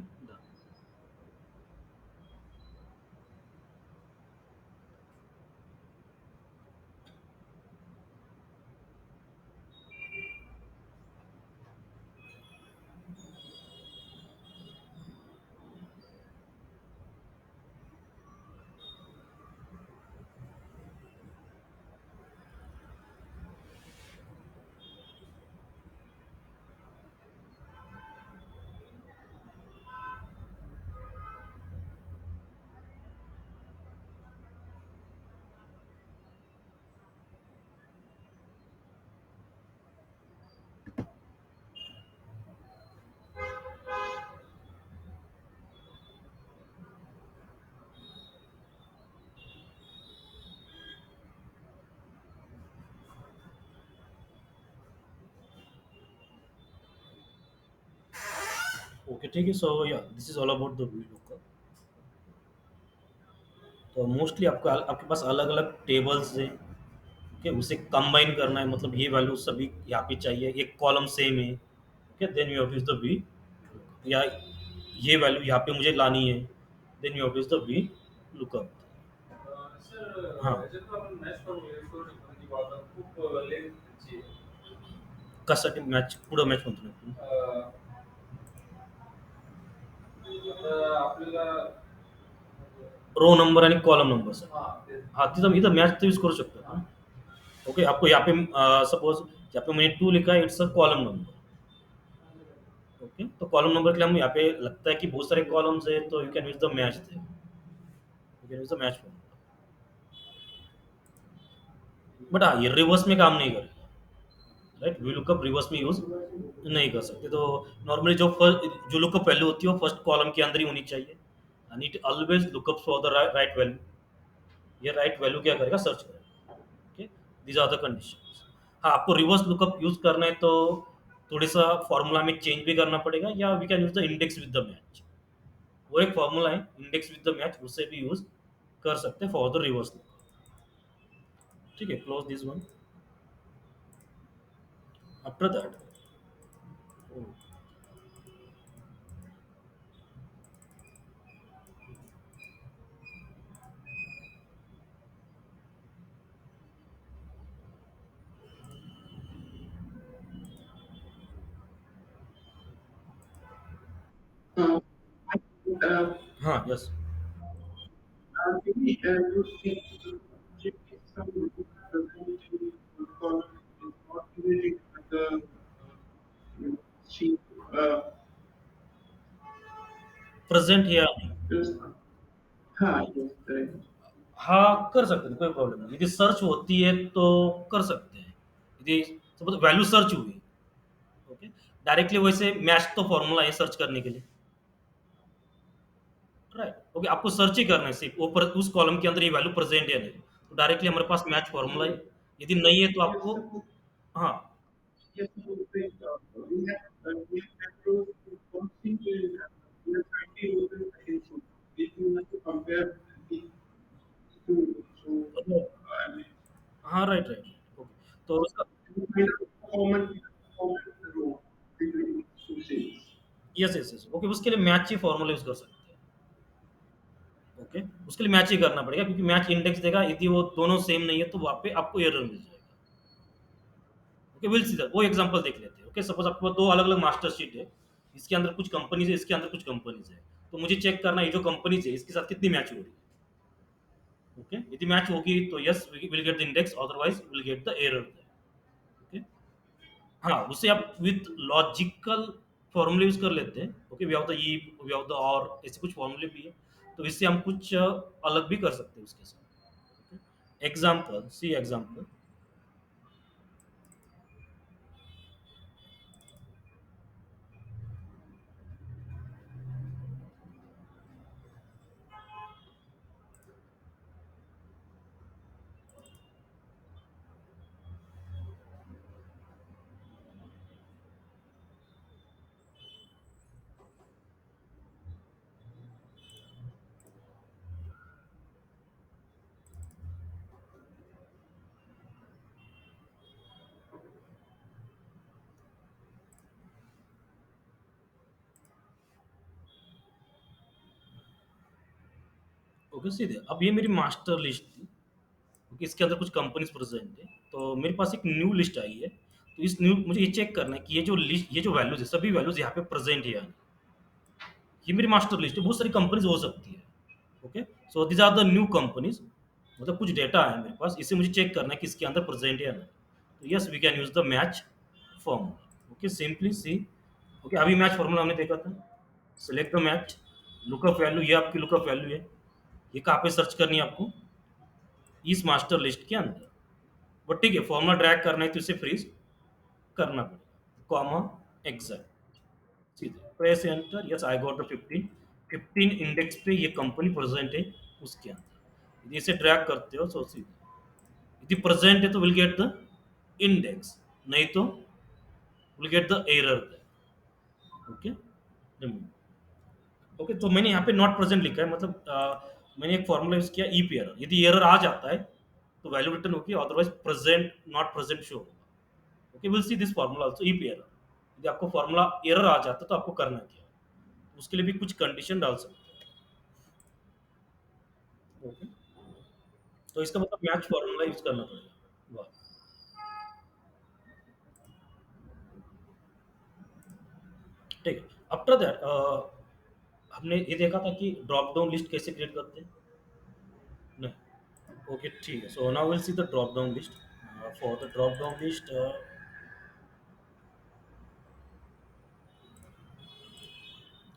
ओके, ठीक है। सो या this is all about the video का। तो मोस्टली आपको आपके पास अलग अलग टेबल्स है। ओके, उसे कंबाइन करना है, मतलब ये वैल्यू सभी यहाँ पे चाहिए, एक कॉलम सेम है। Okay, then you use the V, या ये वैल्यू यहाँ पे मुझे लानी है, then you use the V lookup. Sir हाँ, ह्याच्यात आपण मॅच करून यूज करू शकतो म्हणजे बघा खूप लेंथची कशासाठी मॅच पुढं मॅच म्हणतो ना? आता आपल्याला रो नंबर आणि कॉलम नंबर सर। हा ते हाँ, तिथं इथं मैच तो यूज करू शकतो ना। ओके, आपको यहाँ पे सपोज यहाँ पे मैंने टू लिखा है, it's a column number. Okay, तो कॉलम नंबर के लिए हम यहाँ पे लगता है कि बहुत सारे कॉलम्स है तो you can use the match the, you can use the match formula. But हाँ, ये रिवर्स में काम नहीं करेगा। राइट, वी लुकअप रिवर्स में यूज नहीं कर सकते। तो नॉर्मली जो लुकअप वैल्यू होती है वो फर्स्ट कॉलम के अंदर ही होनी चाहिए, and it always lookup for the right value. ये राइट वैल्यू क्या करेगा, सर्च करेगा। Okay, these are the conditions. हाँ, आपको रिवर्स लुकअप यूज करना है तो थोड़ी सा फॉर्मूला में चेंज भी करना पड़ेगा, या we can use the index with the match. वो एक फॉर्मूला है, इंडेक्स विद द मैच, उसे भी यूज कर सकते हैं फॉर द रिवर्स लुकअप। ठीक है, close this one. After that, Uh, uh, हाँ, yes. maybe you think some percentage because it's not related to the sheet. Present here, just हाँ, yes, correct. हाँ, कर सकते हैं, कोई प्रॉब्लम नहीं। यदि सर्च होती है तो कर सकते हैं। यदि सपोज़ वैल्यू सर्च हुई, ओके, डायरेक्टली वैसे मैच तो फॉर्मूला है सर्च करने के लिए, राइट? ओके, आपको सर्च ही करना है सिर्फ़ वो उस कॉलम के अंदर ये वैल्यू प्रेज़ेंट है या नहीं, तो डायरेक्टली हमारे पास मैच फॉर्मूला है। यदि नहीं है तो Yes, आपको suppose हाँ, yes, suppose we have macros to first thing we have 20 rows and 30 rows. If you want to compare the two, so तो I mean, हाँ, राइट, राइट, ओके, तो उसका you find out common row between two cells. Yes, yes, yes, okay, उसके लिए मैच ही फॉर्मूला यूज़ कर सकते हैं, ओके? उसके लिए मैच ही करना पड़ेगा क्योंकि मैच इंडेक्स देगा, यदि वो दोनों सेम नहीं है तो वहाँ पे आपको एरर मिल जाएगा। ओके, विल सी दैट, वो एग्जांपल देख लेते हैं। ओके, सपोज आपके पास दो अलग अलग मास्टर शीट है, इसके अंदर कुछ कंपनीज है, इसके अंदर कुछ कंपनीज है, तो मुझे चेक करना है ये जो कंपनीज है इसके साथ कितनी मैच हो रही है। ओके, यदि मैच होगी तो yes will get the index, otherwise will get the error. Okay, हाँ, उससे आप विथ लॉजिकल फॉर्मूले यूज कर लेते हैं। Okay, we have the E, we have the और, ऐसे कुछ फॉर्मूले भी है, तो इससे हम कुछ अलग भी कर सकते हैं उसके साथ। एग्जाम्पल, सी एग्जाम्पल। ओके, सीधे अब ये मेरी मास्टर लिस्ट थी, क्योंकि इसके अंदर कुछ कंपनीज प्रेजेंट है, तो मेरे पास एक न्यू लिस्ट आई है। तो इस न्यू मुझे ये चेक करना है कि ये जो लिस्ट, ये जो वैल्यूज है, सभी वैल्यूज यहाँ पे प्रेजेंट है या नहीं। ये मेरी मास्टर लिस्ट है, बहुत सारी कंपनीज हो सकती है। Okay, so these are the new companies, मतलब कुछ डेटा है मेरे पास, इससे मुझे चेक करना है कि इसके अंदर प्रेजेंट है या नहीं। तो yes we can use the match formula. Okay, simply see. Okay, अभी मैच फॉर्मूला हमने देखा था। Select the match, lookup value, ये आपकी लुकअप वैल्यू है। ये कहाँ पे सर्च करनी है आपको? इस मास्टर लिस्ट के अंदर। बट ठीक है, फॉर्मूला ड्रैग करना है तो इसे फ्रीज करना पड़ेगा, कॉमा एग्जैक्ट, सीधे press enter. Yes, I got the 15। 15 index पे ये कंपनी प्रेजेंट है उसके अंदर। यदि इसे ड्रैग करते हो तो सीधे, यदि प्रेजेंट है तो विल गेट द इंडेक्स, नहीं तो will get the error. Okay, okay, तो मैंने यहाँ पे नॉट प्रेजेंट लिखा है, मतलब मैंने एक फॉर्मूला यूज किया ई पे एरर। यदि एरर आ जाता है तो वैल्यू रिटर्न होगी, otherwise present not present show होगा। Okay, will see this formula also ई पे एरर। यदि आपको फॉर्मूला एरर आ जाता है तो आपको करना क्या है, उसके लिए भी कुछ कंडीशन डाल सकते हैं। ओके, तो इसका मतलब मैच फॉर्मूला यूज करना पड़ेगा। वाह, ठीक है। आफ्टर दैट हमने ये देखा था कि ड्रॉप डाउन लिस्ट कैसे क्रिएट करते हैं। नहीं, ओके, ठीक है। So now will see the drop down list. For the drop down list,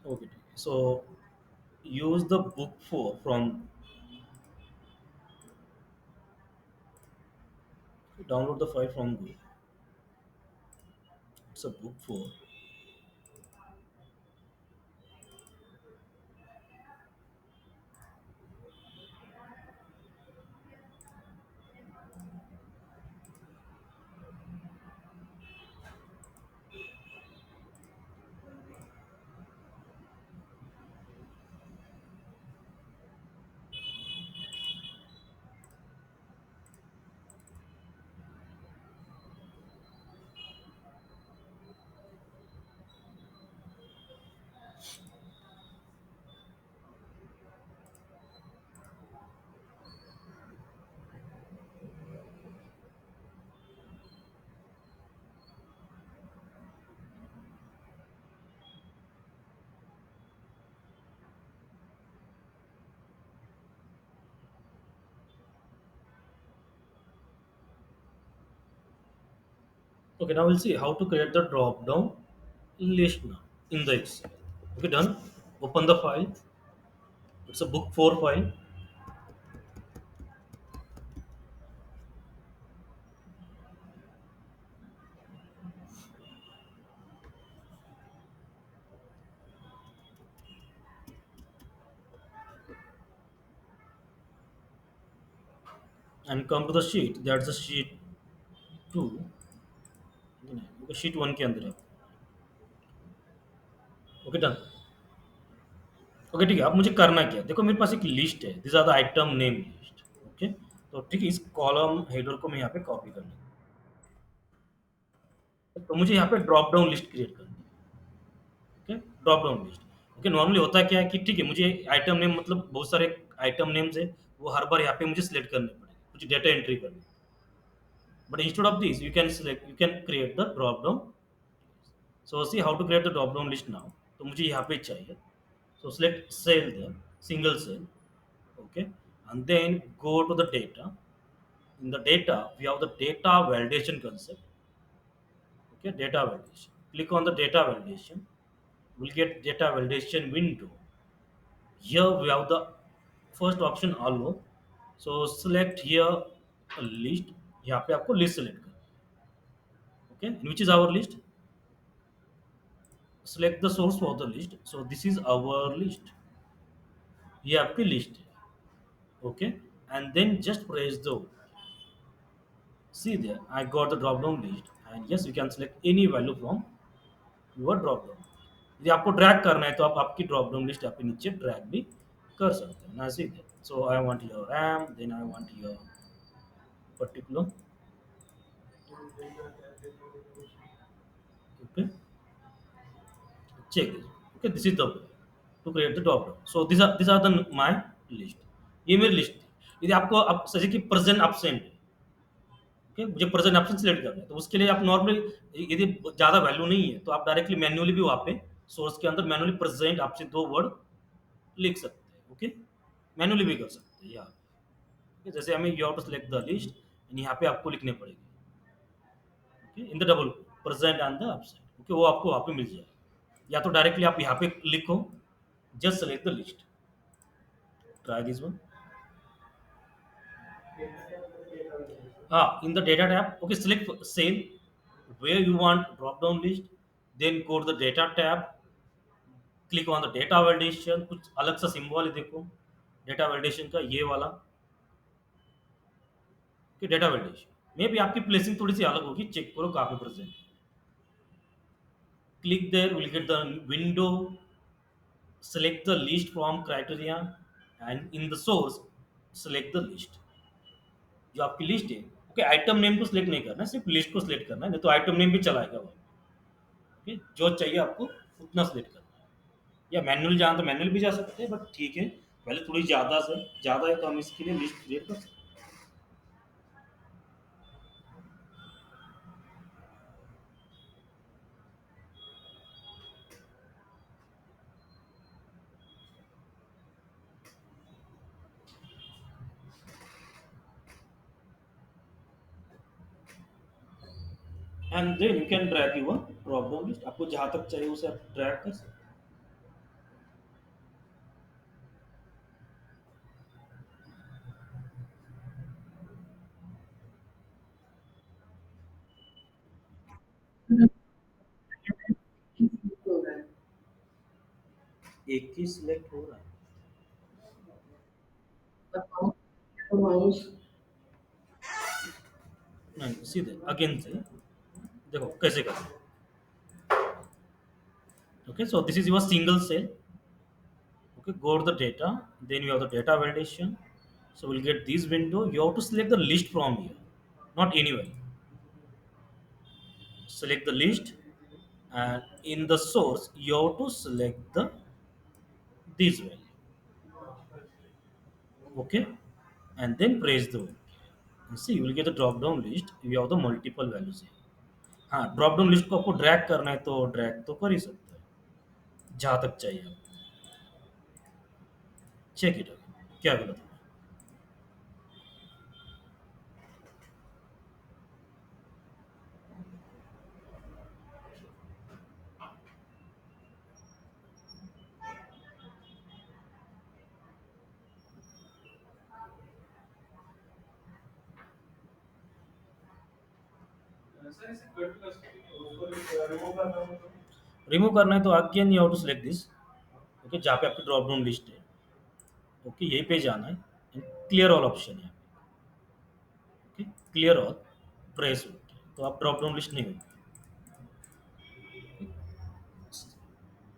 okay, ठीक है। सो use the book for from download the file from Google. It's a book for. Okay, now we'll see how to create the drop down list now in the Excel. Okay, done. Open the file. It's a book 4 file. And come to the sheet. That's the sheet 2. Okay, sheet 1 के अंदर है. Okay done. ओके ठीक है. अब मुझे करना क्या है? देखो मेरे पास एक लिस्ट है. This are the item name list. Okay. तो ठीक है, इस कॉलम हेडर को मैं यहाँ पे कॉपी कर लूँगा. तो मुझे यहाँ पे ड्रॉप डाउन लिस्ट क्रिएट करनी है. Okay, drop down list. Okay, normally होता क्या है कि ठीक है, मुझे आइटम नेम मतलब बहुत सारे आइटम नेम्स है, वो हर बार यहाँ पे मुझे सिलेक्ट करने पड़ेंगे, मुझे डेटा एंट्री करनी है. But instead of this you can create the drop down. So see how to create the drop down list now. तो मुझे यहाँ पे चाहिए. So select cell there, single cell, okay, and then go to the data. In the data, we have the data validation concept. Okay, data validation. Click on the data validation. We'll get data validation window. Here we have the first option allo. So select here a list. यहाँ पे आपको list select करना है. Okay, and which is our list? Select the source for the list. So this is our list. ये आपकी list है. Okay, and then just press the. See there, I got the drop down list, and yes, you can select any value from your drop down. यदि आपको ड्रैग करना है तो आप आपकी ड्रॉप डाउन लिस्ट आपके नीचे ड्रैग भी कर सकते हैं ना. See there, so I want your ram, then I want your particular. Okay, check this. Okay, this is the way to create the drop down. So this are the my list. ये मेरी लिस्ट थी. यदि आपको अब जैसे कि प्रेजेंट एब्सेंट है, ओके, मुझे प्रेजेंट ऑप्शन सिलेक्ट करना है, तो उसके लिए आप नॉर्मली यदि ज़्यादा वैल्यू नहीं है तो आप डायरेक्टली मैन्युअली भी वहाँ पे सोर्स के अंदर मैन्युअली प्रेजेंट आपसे 2 वर्ड लिख सकते हैं. ओके, मैन्युअली भी कर सकते हैं यार. ओके, जैसे हमें you have to select the list, and यहाँ पे आपको लिखने पड़ेगी. Okay, in the double present and the absent. Okay, वो आपको वहाँ पे मिल जाएगा. या तो डायरेक्टली आप यहाँ पे लिखो, just select the list. Try this one. In the data tab, okay, select cell where you want drop down list, then go to the data tab, click on the data validation. कुछ अलग सा सिंबल है देखो डेटा वैलिडेशन का, ये वाला कि डेटा वैलिडेशन में भी आपकी प्लेसिंग थोड़ी सी अलग होगी. चेक करो कहाँ पे present. Click there, will get the window. select the list from criteria, and in the source select the list. जो आपकी लिस्ट है, ओके, आइटम नेम को सिलेक्ट नहीं करना है, सिर्फ लिस्ट को सिलेक्ट करना है, नहीं तो आइटम नेम भी चलाएगा वो. ओके, जो चाहिए आपको उतना सिलेक्ट करना है. या मैनुअल जाना तो मैनुअल भी जा सकते हैं, बट ठीक है, पहले थोड़ी ज़्यादा से ज़्यादा है तो हम इसके लिए लिस्ट क्रिएट कर सकते हैं. And then you can drag your drop down list. आपको जहाँ तक चाहिए उसे आप ड्रैग कर सकते हैं. एक ही सिलेक्ट हो रहा है. नहीं, सीधे अगेन से देखो कैसे करना है. Okay, so this is your single cell. Okay, go to the data, then you have the data validation. So we'll get this window. You have to select the list from here, not anywhere. Select the list, and in the source you have to select the this value. Okay, and then press the OK. And see, you will get the drop down list. You have the multiple values here. हाँ, ड्रॉप डाउन लिस्ट को आपको ड्रैग करना है तो ड्रैग तो कर ही सकते हैं जहाँ तक चाहिए आपको. Check it out. क्या गलत है? सर इसे कट कर सकते हैं उसको रिमूव करना हो तो रिमूव करना है तो again you have to select this. Okay, जहाँ पे आपकी ड्रॉप डाउन लिस्ट है, ओके यही पे जाना है, क्लियर ऑल ऑप्शन है। Okay, clear all, press okay, तो आप ड्रॉप डाउन लिस्ट नहीं होगी।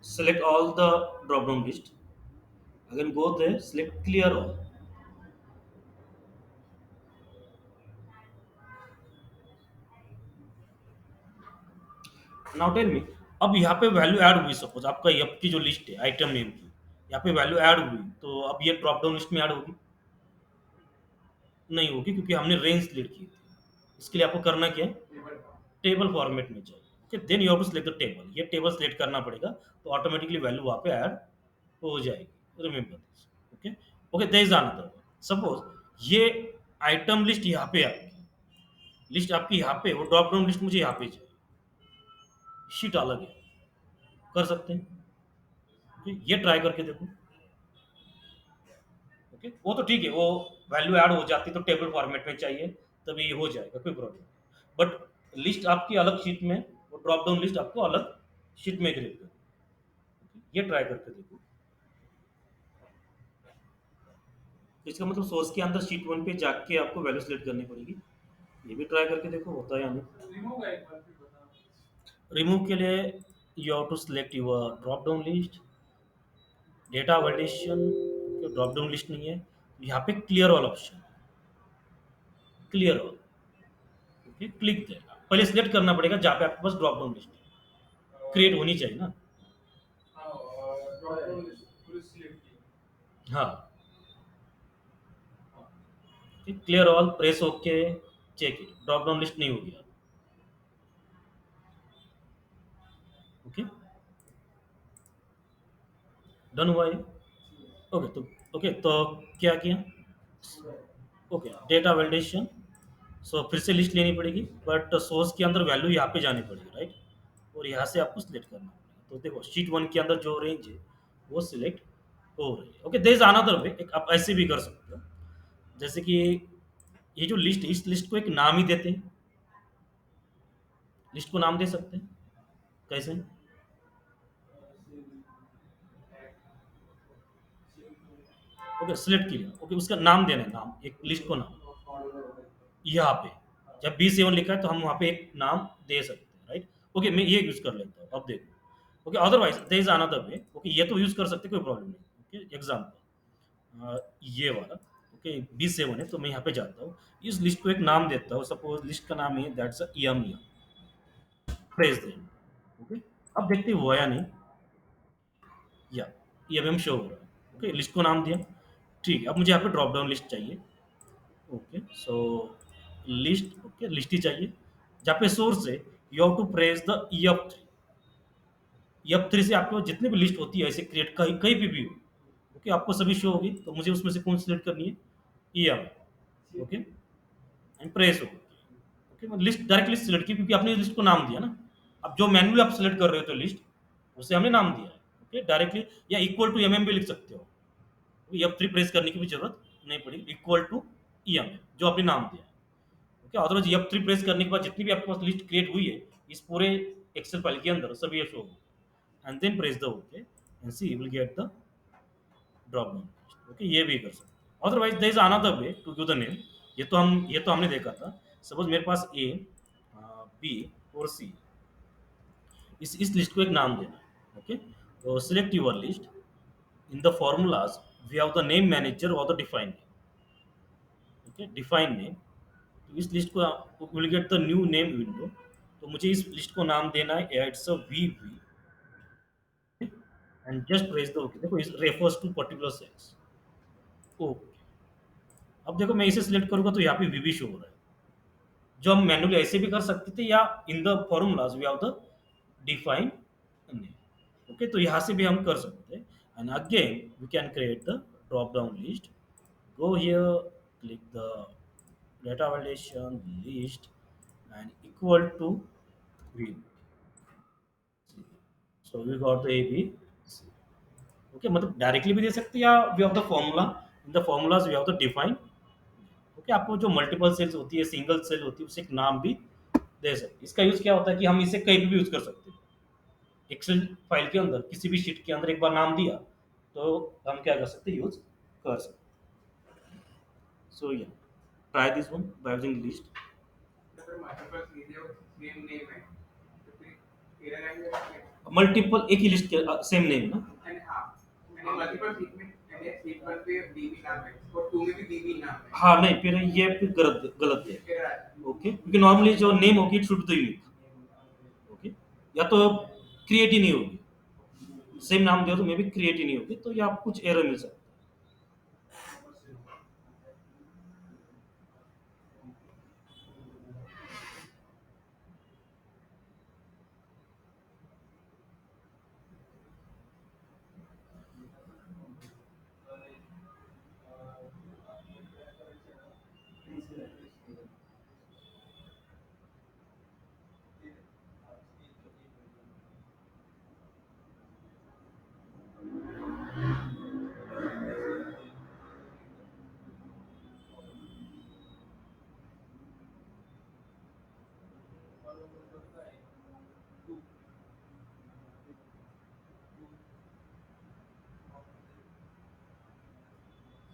Select all the drop down list. Again go there, select clear all. Now tell me, अब यहाँ पे वैल्यू ऐड हुई, सपोज आपका यप की जो लिस्ट है आइटम नेम की, यहाँ पे वैल्यू ऐड हुई, तो अब ये ड्रॉप डाउन लिस्ट में ऐड होगी? नहीं होगी, क्योंकि हमने रेंज सिलेक्ट की थी। इसके लिए आपको करना क्या है, टेबल का टेबल फॉर्मेट में जाओ। Okay, then you have to select the table, ये टेबल सिलेक्ट करना पड़ेगा, तो ऑटोमेटिकली वैल्यू वहाँ पे ऐड हो जाएगी। Remember this. Okay, okay there is another, suppose ये आइटम लिस्ट यहाँ पे आपकी लिस्ट आपकी यहाँ पे, वो ड्रॉप डाउन लिस्ट मुझे यहाँ पे चाहिए, शीट अलग है, कर सकते हैं। ओके, ये ट्राई करके देखो। ओके, वो तो ठीक है, वो वैल्यू ऐड हो जाती तो टेबल फॉर्मेट में चाहिए, तभी ये हो जाएगा, कोई प्रॉब्लम। बट लिस्ट आपकी अलग शीट में, वो ड्रॉप डाउन लिस्ट आपको अलग शीट में क्रिएट कर, ये ट्राई करके देखो। इसका मतलब सोर्स के अंदर शीट वन पे जाके आपको वैल्यू सिलेक्ट करनी पड़ेगी। ये भी ट्राई करके देखो होता है या नहीं। रिमूव का एक बार फिर बताना रिमूव के लिए you have to select your drop down list, data validation, drop down list नहीं है, यहाँ पे clear all option, clear all. Okay, click देना, पहले सिलेक्ट करना पड़ेगा जहाँ पे आपके पास ड्रॉप डाउन लिस्ट क्रिएट होनी चाहिए ना। हाँ ड्रॉप डाउन लिस्ट पूरी सिलेक्ट की हाँ, clear all, press okay, check it, drop down list नहीं होगी। ओके, डन हुआ ये। ओके तो, ओके तो क्या किया, ओके डेटा वैलिडेशन, सो फिर से लिस्ट लेनी पड़ेगी, बट सोर्स के अंदर वैल्यू यहाँ पे जानी पड़ेगी, राइट, और यहाँ से आपको सिलेक्ट करना पड़ेगा। तो देखो शीट वन के अंदर जो रेंज है वो सिलेक्ट हो रही है। Okay, there is another way, एक आप ऐसे भी कर सकते हो, जैसे कि ये जो लिस्ट है, इस लिस्ट को एक नाम ही देते हैं, लिस्ट को नाम दे सकते हैं, कैसे? ओके, सिलेक्ट किया, ओके उसका नाम देना है, नाम, एक लिस्ट को नाम, यहाँ पे जब B7 लिखा है तो हम वहाँ पे एक नाम दे सकते हैं, राइट। ओके, मैं ये यूज कर लेता हूँ, अब देखो। Okay, otherwise there is another way. Okay, ये तो यूज कर सकते, कोई प्रॉब्लम नहीं। ओके, एग्जांपल ये वाला, ओके B7 है, तो मैं यहाँ पे जाता हूँ, इस लिस्ट को एक नाम देता हूँ, सपोज लिस्ट का नाम है that's EM, press then. Okay, अब देखते हैं हुआ या नहीं, या EM शो हो रहा है। ओके, लिस्ट को नाम दिया, ठीक है। अब मुझे यहाँ पे ड्रॉप डाउन लिस्ट चाहिए। Okay, so list, okay list ही चाहिए, जहाँ पे सोर्स है you have to press the EF3 से आपके पास जितने भी लिस्ट होती है ऐसे क्रिएट, कहीं कहीं पे भी हो, ओके आपको सभी शो होगी, तो मुझे उसमें से कौन सिलेक्ट करनी है, EM। ओके, एंड प्रेस हो, ओके मैं लिस्ट डायरेक्टली सिलेक्ट की, क्योंकि आपने लिस्ट को नाम दिया ना। अब जो मैन्युअली आप सिलेक्ट कर रहे हो तो लिस्ट, उसे हमने नाम दिया है। ओके, डायरेक्टली, या इक्वल टू MM भी लिख सकते हो, EF3 प्रेस करने की भी जरूरत नहीं पड़ेगी, इक्वल टू EM जो आपने नाम दिया है। ओके, अदरवाइज F3 प्रेस करने के बाद जितनी भी आपके पास लिस्ट क्रिएट हुई है इस पूरे एक्सेल फाइल के अंदर, सभी ये शो होगा, and then press the okay and see you will get the drop down list. Okay, ये भी कर सकते हैं। Otherwise there is another way to give the name, ये तो हमने देखा था। सपोज मेरे पास A, B और C, इस लिस्ट को एक नाम देना है। ओके, तो select your list, in the formulas we have the name manager और the define name. Okay, define name, तो इस लिस्ट को will get the new name window, तो मुझे इस लिस्ट को नाम देना है it's a VV, and just press the okay. देखो इस refers to particular cells. Okay, अब देखो मैं इसे सिलेक्ट करूंगा तो यहाँ पे VV शो हो रहा है, जो हम मैन्युअली ऐसे भी कर सकते थे, या in the formulas we have the define name. Okay, तो यहाँ से भी हम कर सकते हैं, and again we can create the drop down list, go here, click the data validation list and equal to V, so we got the AB C। Okay, मतलब डायरेक्टली भी दे सकते हैं, या we have the formula, in the formulas we have the define. Okay, आपको जो मल्टीपल सेल्स होती है, सिंगल सेल होती है, उसे एक नाम भी दे सकते। इसका यूज क्या होता है कि हम इसे कहीं भी यूज कर सकते हैं। एक्सेल फाइल के अंदर किसी भी शीट के अंदर एक बार नाम दिया तो हम क्या कर सकते हैं, यूज कर सकते। सो या try this one by using list. अगर हमारे पास वीडियो सेम नेम है तो फिर एरर आएंगे। मल्टीपल एक ही लिस्ट के सेम नेम ना। एंड हाँ, एंड मल्टीपल सीट में एंड सीट पर पे डीबी नाम है और टू में भी डीबी नाम है। हाँ नहीं, फिर ये फिर गलत गलत है। एरर आता है। ओके, क्योंकि नॉर्मली जो नेम होगी it should be unique. Okay, या तो क्रिएट ही नहीं होगी, सेम नाम दे तो मे भी क्रिएट ही नहीं होगी, तो या कुछ एरर मिल सकता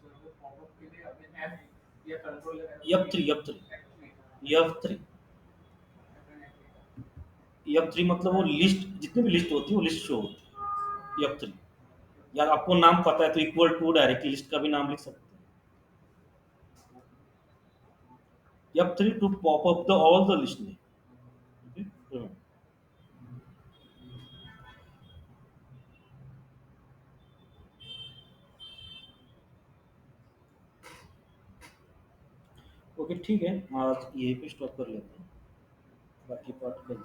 तो पॉपअप के लिए अपने एफ या कंट्रोल है। F three, F three, F three, F three मतलब वो लिस्ट, जितनी भी लिस्ट होती है वो लिस्ट शो होती है एफ थ्री। या आपको नाम पता है तो इक्वल टू डायरेक्टली लिस्ट का भी नाम लिख सकते हैं, F three to pop up the all the list name. Okay ठीक है, आज यही पे स्टॉप कर लेते हैं, बाकी पार्ट कल।